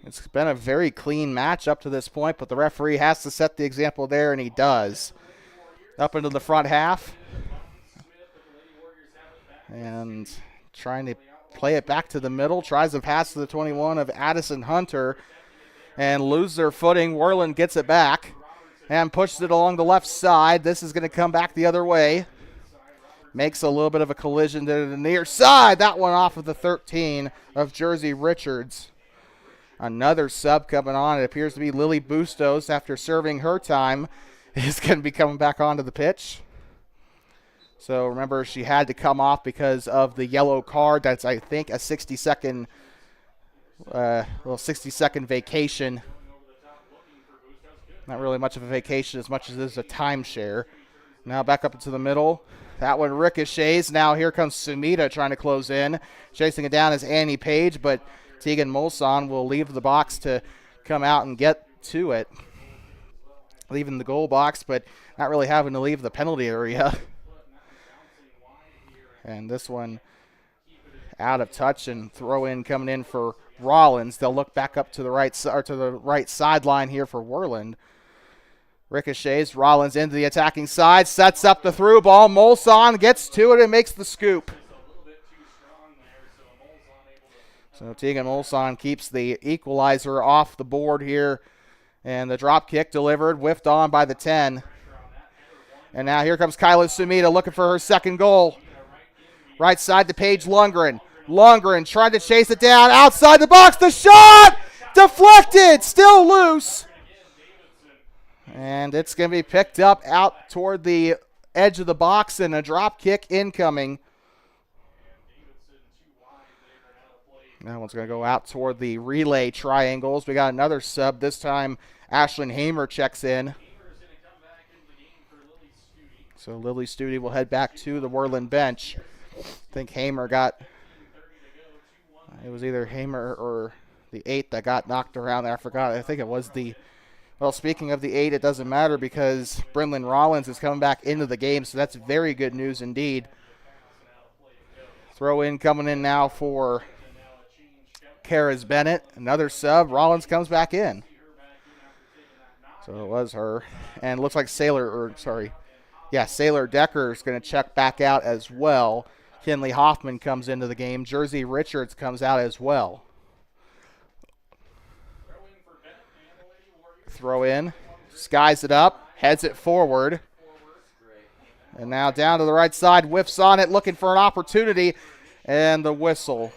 Speaker 1: it's been a very clean match up to this point, but the referee has to set the example there, and he does. Up into the front half. And trying to play it back to the middle. Tries to pass to the 21 of Addison Hunter and lose their footing. Worland gets it back and pushes it along the left side. This is going to come back the other way. Makes a little bit of a collision to the near side. That one off of the 13 of Jersey Richards. Another sub coming on. It appears to be Lily Bustos after serving her time is going to be coming back onto the pitch. So remember, she had to come off because of the yellow card. That's, I think, a 60-second vacation. Not really much of a vacation as much as it is a timeshare. Now back up into the middle. That one ricochets. Now here comes Sumita trying to close in. Chasing it down is Annie Page, but Tegan Molson will leave the box to come out and get to it. Leaving the goal box, but not really having to leave the penalty area. And this one out of touch, and throw in coming in for Rawlins. They'll look back up to the right sideline here for Worland. Ricochets, Rawlins into the attacking side, sets up the through ball. Molson gets to it and makes the scoop. So Tegan Molson keeps the equalizer off the board here. And the drop kick delivered, whiffed on by the 10. And now here comes Kyla Sumita looking for her second goal. Right side to Paige Lundgren. Lundgren trying to chase it down outside the box. The shot! Deflected! Still loose. And it's going to be picked up out toward the edge of the box, and a drop kick incoming. That one's going to go out toward the relay triangles. We got another sub. This time, Ashlyn Hamer checks in. So Lily Studi will head back to the Worland bench. I think Hamer got, it was either Hamer or the 8 that got knocked around there. I forgot. I think it was the, well, speaking of the 8, it doesn't matter because Brynlyn Rawlins is coming back into the game, so that's very good news indeed. Throw in coming in now for Karis Bennett. Another sub. Rawlins comes back in. So it was her. And it looks like Sailor Decker is going to check back out as well. Kinley Hoffman comes into the game. Jersey Richards comes out as well. Throw in. Skies it up. Heads it forward. And now down to the right side. Whiffs on it. Looking for an opportunity. And the whistle.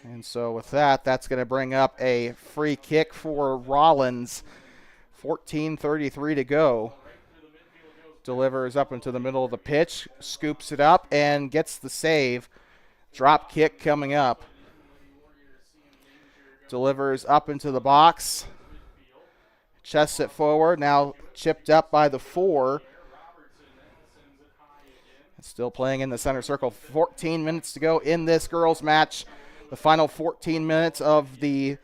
Speaker 1: And so with that, that's going to bring up a free kick for Rawlins. 14:33 to go. Delivers up into the middle of the pitch, scoops it up, and gets the save. Drop kick coming up. Delivers up into the box. Chests it forward, now chipped up by the 4. Still playing in the center circle. 14 minutes to go in this girls' match. The final 14 minutes of the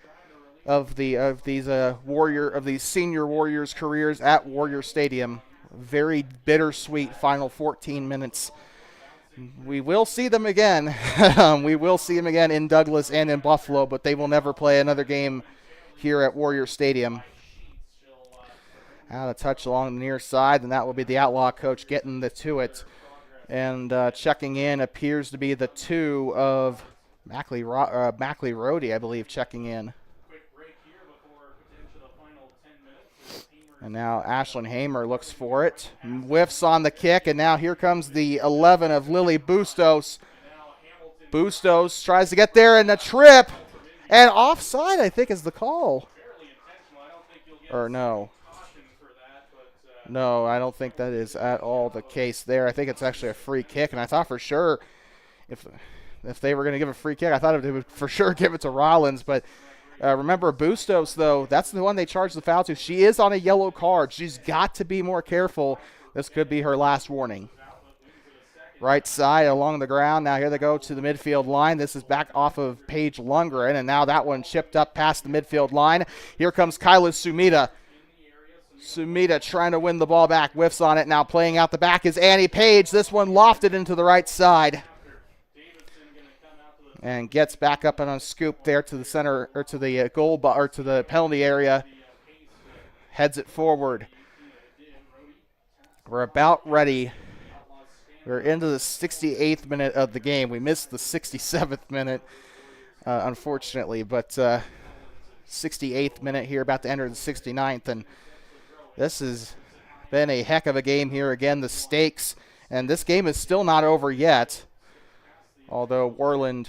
Speaker 1: of these senior Warriors careers at Warrior Stadium. Very bittersweet final 14 minutes. We will see them again. We will see them again in Douglas and in Buffalo, but they will never play another game here at Warrior Stadium. Out of touch along the near side, and that will be the Outlaw coach getting to it. And checking in appears to be the 2 of Mackley Rohde, I believe, checking in. And now Ashlyn Hamer looks for it. Whiffs on the kick, and now here comes the 11 of Lily Bustos. Bustos tries to get there, and the trip. And offside, I think, is the call. Or no. No, I don't think that is at all the case there. I think it's actually a free kick, and I thought for sure if they were going to give a free kick, I thought they would for sure give it to Rawlins, but remember, Bustos, though, that's the one they charged the foul to. She is on a yellow card. She's got to be more careful. This could be her last warning. Right side along the ground. Now here they go to the midfield line. This is back off of Paige Lundgren, and now that one chipped up past the midfield line. Here comes Kyla Sumida. Sumida trying to win the ball back. Whiffs on it. Now playing out the back is Annie Page. This one lofted into the right side. And gets back up on a scoop there to the center, or to the or to the penalty area. Heads it forward. We're about ready. We're into the 68th minute of the game. We missed the 67th minute, unfortunately, but 68th minute here, about to enter the 69th, and this has been a heck of a game here. Again, the stakes, and this game is still not over yet, although Worland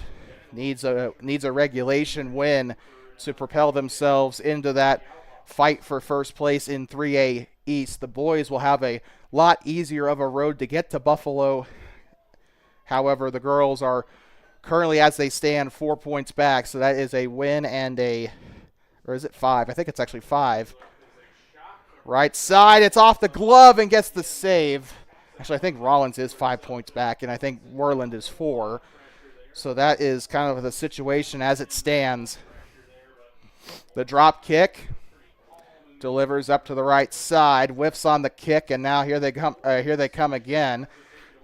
Speaker 1: needs a regulation win to propel themselves into that fight for first place in 3A East. The boys will have a lot easier of a road to get to Buffalo. However, the girls are currently, as they stand, 4 points back, so that is a win and or is it 5? I think it's actually 5. Right side, it's off the glove and gets the save. Actually, I think Rawlins is 5 points back, and I think Worland is 4. So that is kind of the situation as it stands. The drop kick delivers up to the right side, whiffs on the kick, and now here they come again.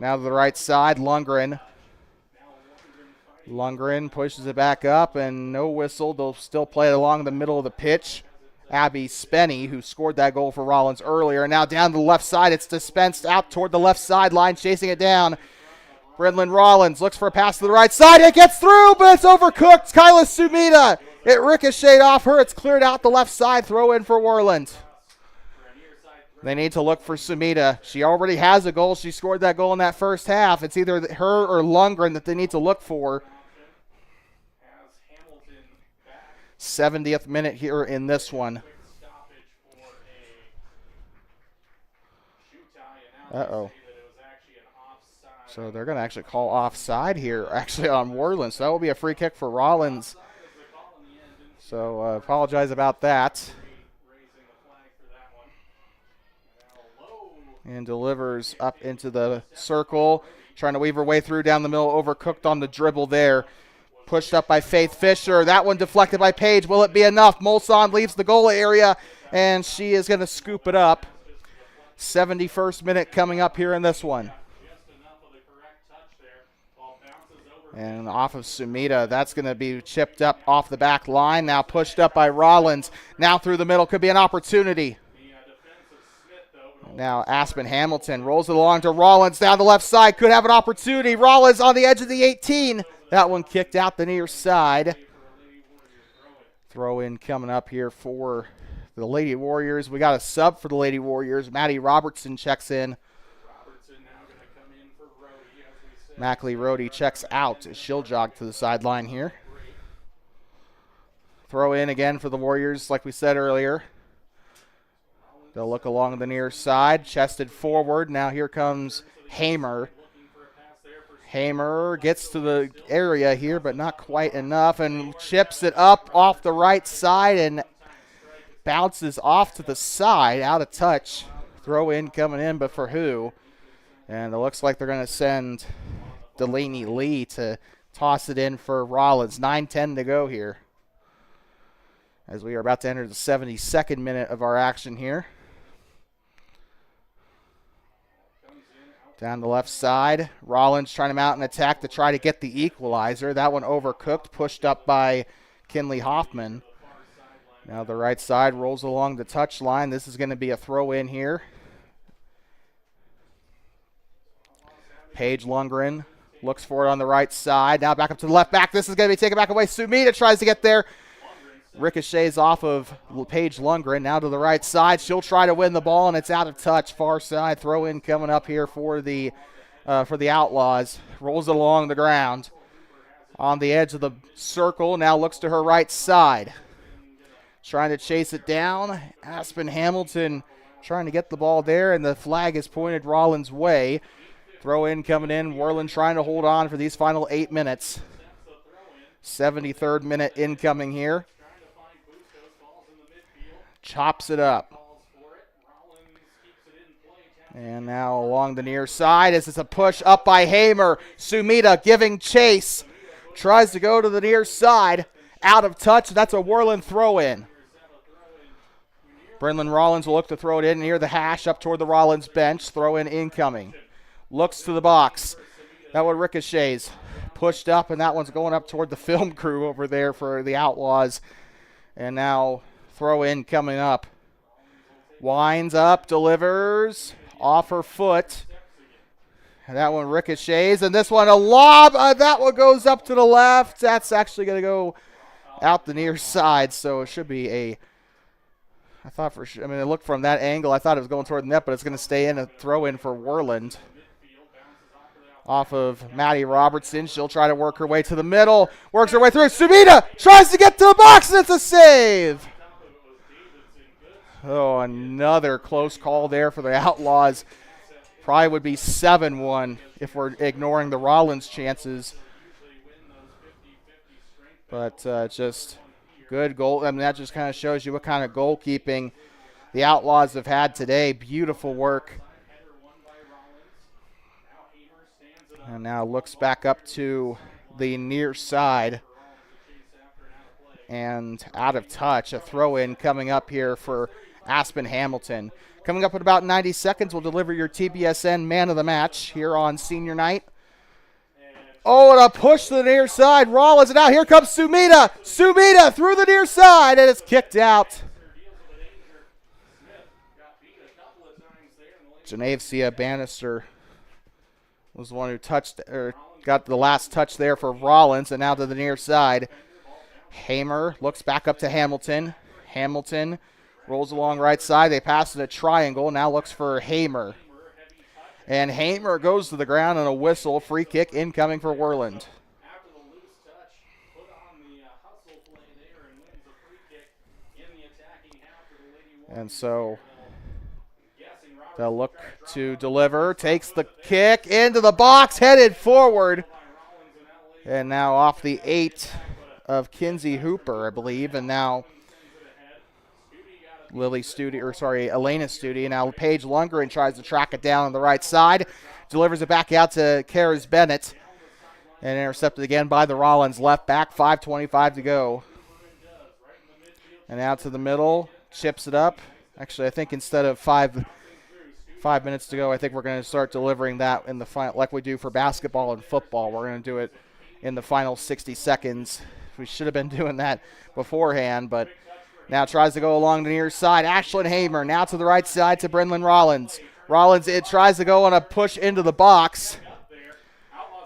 Speaker 1: Now to the right side, Lundgren. Lundgren pushes it back up, and no whistle. They'll still play it along the middle of the pitch. Abby Spenny, who scored that goal for Rawlins earlier. Now down to the left side, it's dispensed out toward the left sideline, chasing it down. Brynlyn Rawlins looks for a pass to the right side. It gets through, but it's overcooked. Kyla Sumida. It ricocheted off her. It's cleared out the left side. Throw in for Worland. They need to look for Sumida. She already has a goal. She scored that goal in that first half. It's either her or Lundgren that they need to look for. 70th minute here in this one. Uh-oh. So they're going to actually call offside here, actually on Worland. So that will be a free kick for Rawlins. So apologize about that. And delivers up into the circle. Trying to weave her way through down the middle. Overcooked on the dribble there. Pushed up by Faith Fisher. That one deflected by Paige. Will it be enough? Molson leaves the goal area, and she is going to scoop it up. 71st minute coming up here in this one. And off of Sumida, that's going to be chipped up off the back line. Now pushed up by Rawlins. Now through the middle, could be an opportunity. Now Aspen Hamilton rolls it along to Rawlins down the left side. Could have an opportunity. Rawlins on the edge of the 18. That one kicked out the near side. Throw in coming up here for the Lady Warriors. We got a sub for the Lady Warriors. Maddie Robertson checks in. Mackley Rohde checks out. She'll jog to the sideline here. Throw in again for the Warriors, like we said earlier. They'll look along the near side, chested forward. Now here comes Hamer. Hamer gets to the area here, but not quite enough, and chips it up off the right side and bounces off to the side, out of touch. Throw in coming in, but for who? And it looks like they're going to send Delaney Lee to toss it in for Rawlins. 9:10 to go here. as we are about to enter the 72nd minute of our action here. Down the left side, Rawlins trying to mount an attack to try to get the equalizer. That one overcooked, pushed up by Kinley Hoffman. Now the right side rolls along the touchline. This is going to be a throw in here. Paige Lundgren looks for it on the right side. Now back up to the left back. This is going to be taken back away. Sumita tries to get there. Ricochets off of Paige Lundgren. Now to the right side. She'll try to win the ball, and it's out of touch. Far side throw in coming up here for the Outlaws. Rolls it along the ground. On the edge of the circle. Now looks to her right side. Trying to chase it down. Aspen Hamilton trying to get the ball there, and the flag is pointed Rawlins' way. Throw in coming in. Worland trying to hold on for these final 8 minutes. 73rd minute incoming here. Chops it up. And now along the near side as it's a push up by Hamer. Sumita giving chase. Tries to go to the near side. Out of touch. That's a Worland throw in. Brendan Rawlins will look to throw it in near the hash up toward the Rawlins bench. Throw in incoming. Looks to the box. That one ricochets. Pushed up, and that one's going up toward the film crew over there for the Outlaws. And now throw in coming up. Winds up, delivers off her foot. And that one ricochets. And this one a lob. That one goes up to the left. That's actually going to go out the near side. So it should be a... I thought for sure. I mean, it looked from that angle. I thought it was going toward the net, but it's going to stay in a throw in for Worland. Off of Maddie Robertson. She'll try to work her way to the middle. Works her way through. Sumita tries to get to the box, and it's a save. Oh, another close call there for the Outlaws. Probably would be 7-1 if we're ignoring the Rawlins chances. But just good goal. I mean, that just kind of shows you what kind of goalkeeping the Outlaws have had today. Beautiful work. And now looks back up to the near side. And out of touch. A throw in coming up here for Aspen Hamilton. Coming up in about 90 seconds, we'll deliver your TBSN man of the match here on senior night. Oh, and a push to the near side. Rawlins it out. Here comes Sumita. Sumita through the near side, and it's kicked out. Genevacia Bannister was the one who touched or got the last touch there for Rawlins, and now to the near side. Hamer looks back up to Hamilton. Hamilton rolls along right side. They pass in a triangle. Now looks for Hamer. And Hamer goes to the ground on a whistle. Free kick incoming for Worland. And so they'll look to deliver. Takes the kick into the box, headed forward. And now off the 8 of Kinsey Hooper, I believe. And now Elena Studi. Now Paige Lundgren tries to track it down on the right side. Delivers it back out to Karis Bennett. And intercepted again by the Rawlins left back. 5:25 to go. And out to the middle. Chips it up. Actually, I think instead of 5 minutes to go, I think we're going to start delivering that in the final, like we do for basketball and football. We're going to do it in the final 60 seconds. We should have been doing that beforehand, but now tries to go along the near side. Ashlyn Hamer now to the right side to Brendan Rawlins. Rawlins, it tries to go on a push into the box.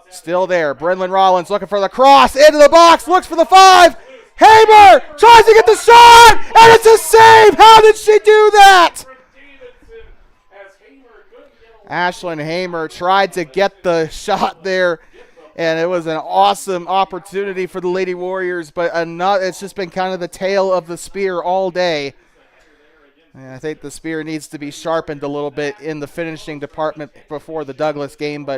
Speaker 1: Still there. Brendan Rawlins looking for the cross into the box. Looks for the 5. Hamer tries to get the shot, and it's a save. How did she do that? Ashlyn Hamer tried to get the shot there, and it was an awesome opportunity for the Lady Warriors, but it's just been kind of the tail of the spear all day. And I think the spear needs to be sharpened a little bit in the finishing department before the Douglas game,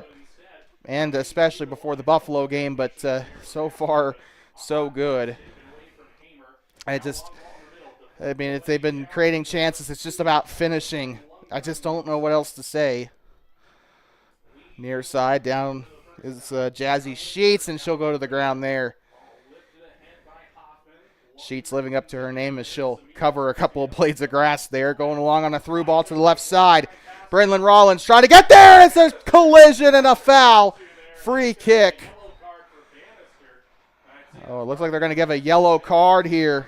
Speaker 1: and especially before the Buffalo game, but so far, so good. If they've been creating chances, it's just about finishing. I just don't know what else to say. Near side down is Jazzy Sheets, and she'll go to the ground there. Sheets living up to her name as she'll cover a couple of blades of grass there. Going along on a through ball to the left side. Brynlyn Rawlins trying to get there. It's a collision and a foul. Free kick. Oh, it looks like they're going to give a yellow card here.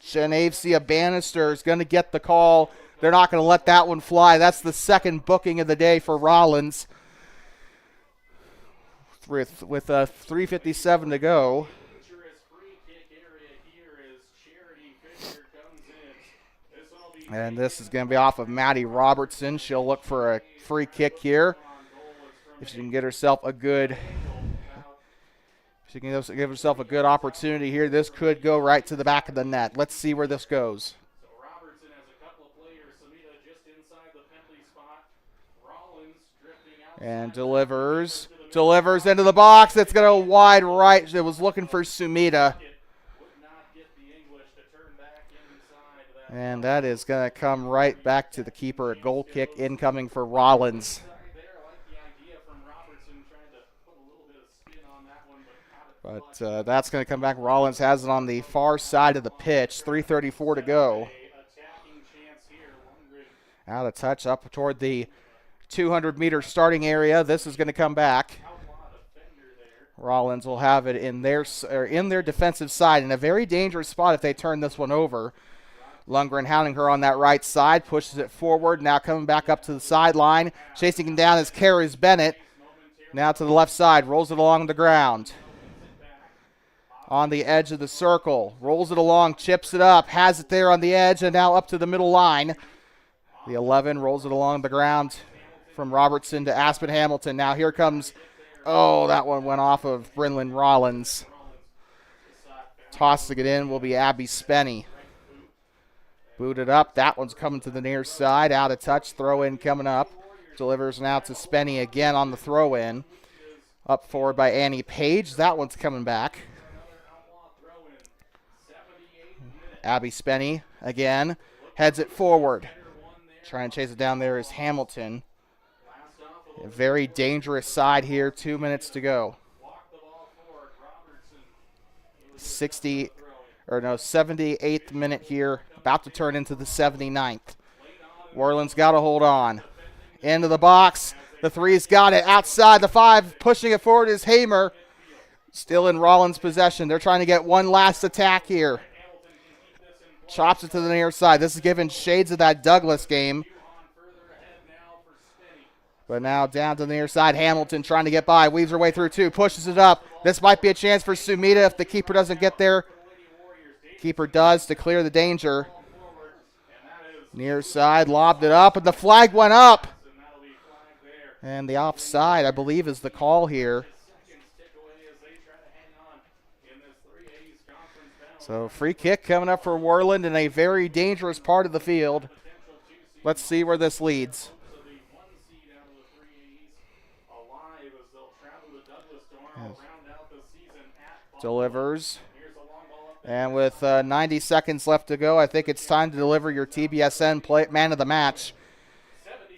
Speaker 1: Genevacia Bannister is going to get the call. They're not going to let that one fly. That's the second booking of the day for Rawlins. With 3:57 to go. And this is going to be off of Maddie Robertson. She'll look for a free kick here. If she can get herself a good, give herself a good opportunity here, this could go right to the back of the net. Let's see where this goes. And delivers into the box. It's going to go wide right. It was looking for Sumida. And that is going to come right back to the keeper. A goal kick incoming for Rawlins. But that's going to come back. Rawlins has it on the far side of the pitch. 3:34 to go. Out of touch up toward the 200-meter starting area. This is going to come back. Rawlins will have it in their defensive side in a very dangerous spot if they turn this one over. Lundgren hounding her on that right side, pushes it forward, now coming back up to the sideline. Chasing him down is Karis Bennett. Now to the left side, rolls it along the ground. On the edge of the circle, rolls it along, chips it up, has it there on the edge, and now up to the middle line. The 11 rolls it along the ground from Robertson to Aspen Hamilton. Now here comes, that one went off of Brynlyn Rawlins. Tossing it in will be Abby Spenny. Booted up. That one's coming to the near side. Out of touch. Throw in coming up. Delivers now to Spenny again on the throw in. Up forward by Annie Page. That one's coming back. Abby Spenny again. Heads it forward. Trying to chase it down there is Hamilton. A very dangerous side here. 2 minutes to go. 78th minute here. About to turn into the 79th. Worland's got to hold on. Into the box. The three's got it. Outside the 5. Pushing it forward is Hamer. Still in Rawlins' possession. They're trying to get one last attack here. Chops it to the near side. This is giving shades of that Douglas game. But now down to the near side. Hamilton trying to get by. Weaves her way through two. Pushes it up. This might be a chance for Sumida if the keeper doesn't get there. Keeper does to clear the danger. Near side, lobbed it up, and the flag went up. And the offside, I believe, is the call here. So free kick coming up for Worland in a very dangerous part of the field. Let's see where this leads. Delivers. And with 90 seconds left to go, I think it's time to deliver your TBSN man of the match.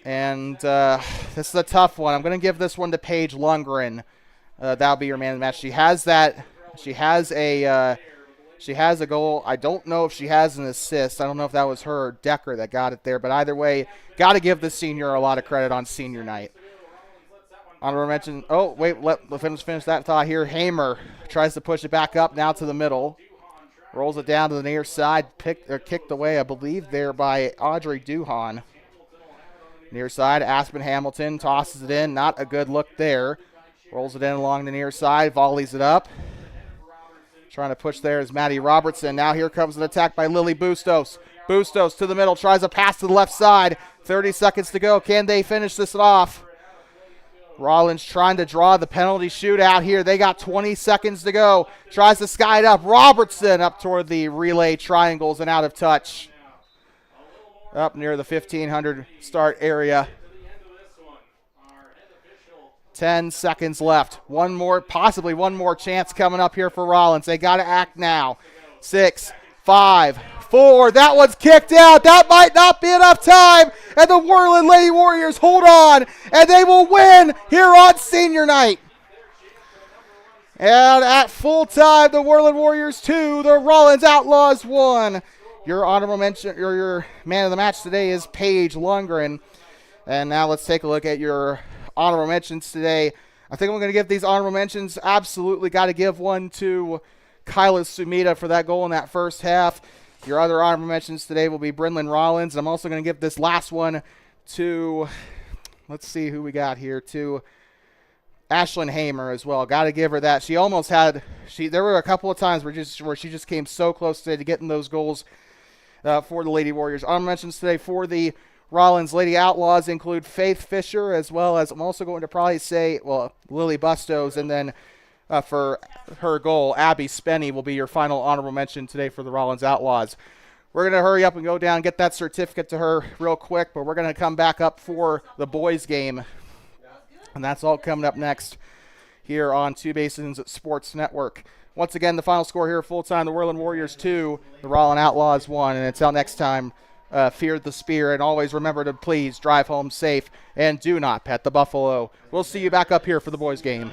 Speaker 1: And this is a tough one. I'm going to give this one to Paige Lundgren. That'll be your man of the match. She has that. She has a goal. I don't know if she has an assist. I don't know if that was her or Decker that got it there. But either way, got to give the senior a lot of credit on senior night. Honorable mention. Oh, wait. Let's finish that thought here. Hamer tries to push it back up now to the middle. Rolls it down to the near side, kicked away, I believe, there by Audrey Duhan. Near side, Aspen Hamilton tosses it in. Not a good look there. Rolls it in along the near side, volleys it up. Trying to push there is Maddie Robertson. Now here comes an attack by Lily Bustos. Bustos to the middle, tries a pass to the left side. 30 seconds to go. Can they finish this off? Rawlins trying to draw the penalty shootout here. They got 20 seconds to go. Tries to sky it up. Robertson up toward the relay triangles and out of touch. Up near the 1,500 start area. 10 seconds left. Possibly one more chance coming up here for Rawlins. They got to act now. 6, 5, 4. That one's kicked out. That might not be enough time. And the Worland Lady Warriors hold on. And they will win here on senior night. And at full time, the Worland Warriors 2, the Rawlins Outlaws 1. Your honorable mention, or your man of the match today is Paige Lundgren. And now let's take a look at your honorable mentions today. I think I'm going to give these honorable mentions. Absolutely got to give one to Kyla Sumida for that goal in that first half. Your other honorable mentions today will be Brynlyn Rollins. I'm also going to give this last one to, let's see who we got here, to Ashlyn Hamer as well. Got to give her that. She almost had, there were a couple of times where she just came so close today to getting those goals for the Lady Warriors. Honorable mentions today for the Rawlins Lady Outlaws include Faith Fisher, as well as I'm also going to probably say, well, Lily Bustos, and then for her goal, Abby Spenny will be your final honorable mention today for the Rawlins Outlaws. We're going to hurry up and go down and get that certificate to her real quick, but we're going to come back up for the boys' game. And that's all coming up next here on Two Basins Sports Network. Once again, the final score here, full-time, the Worland Warriors 2, the Rawlins Outlaws 1. And until next time, fear the spear, and always remember to please drive home safe and do not pet the buffalo. We'll see you back up here for the boys' game.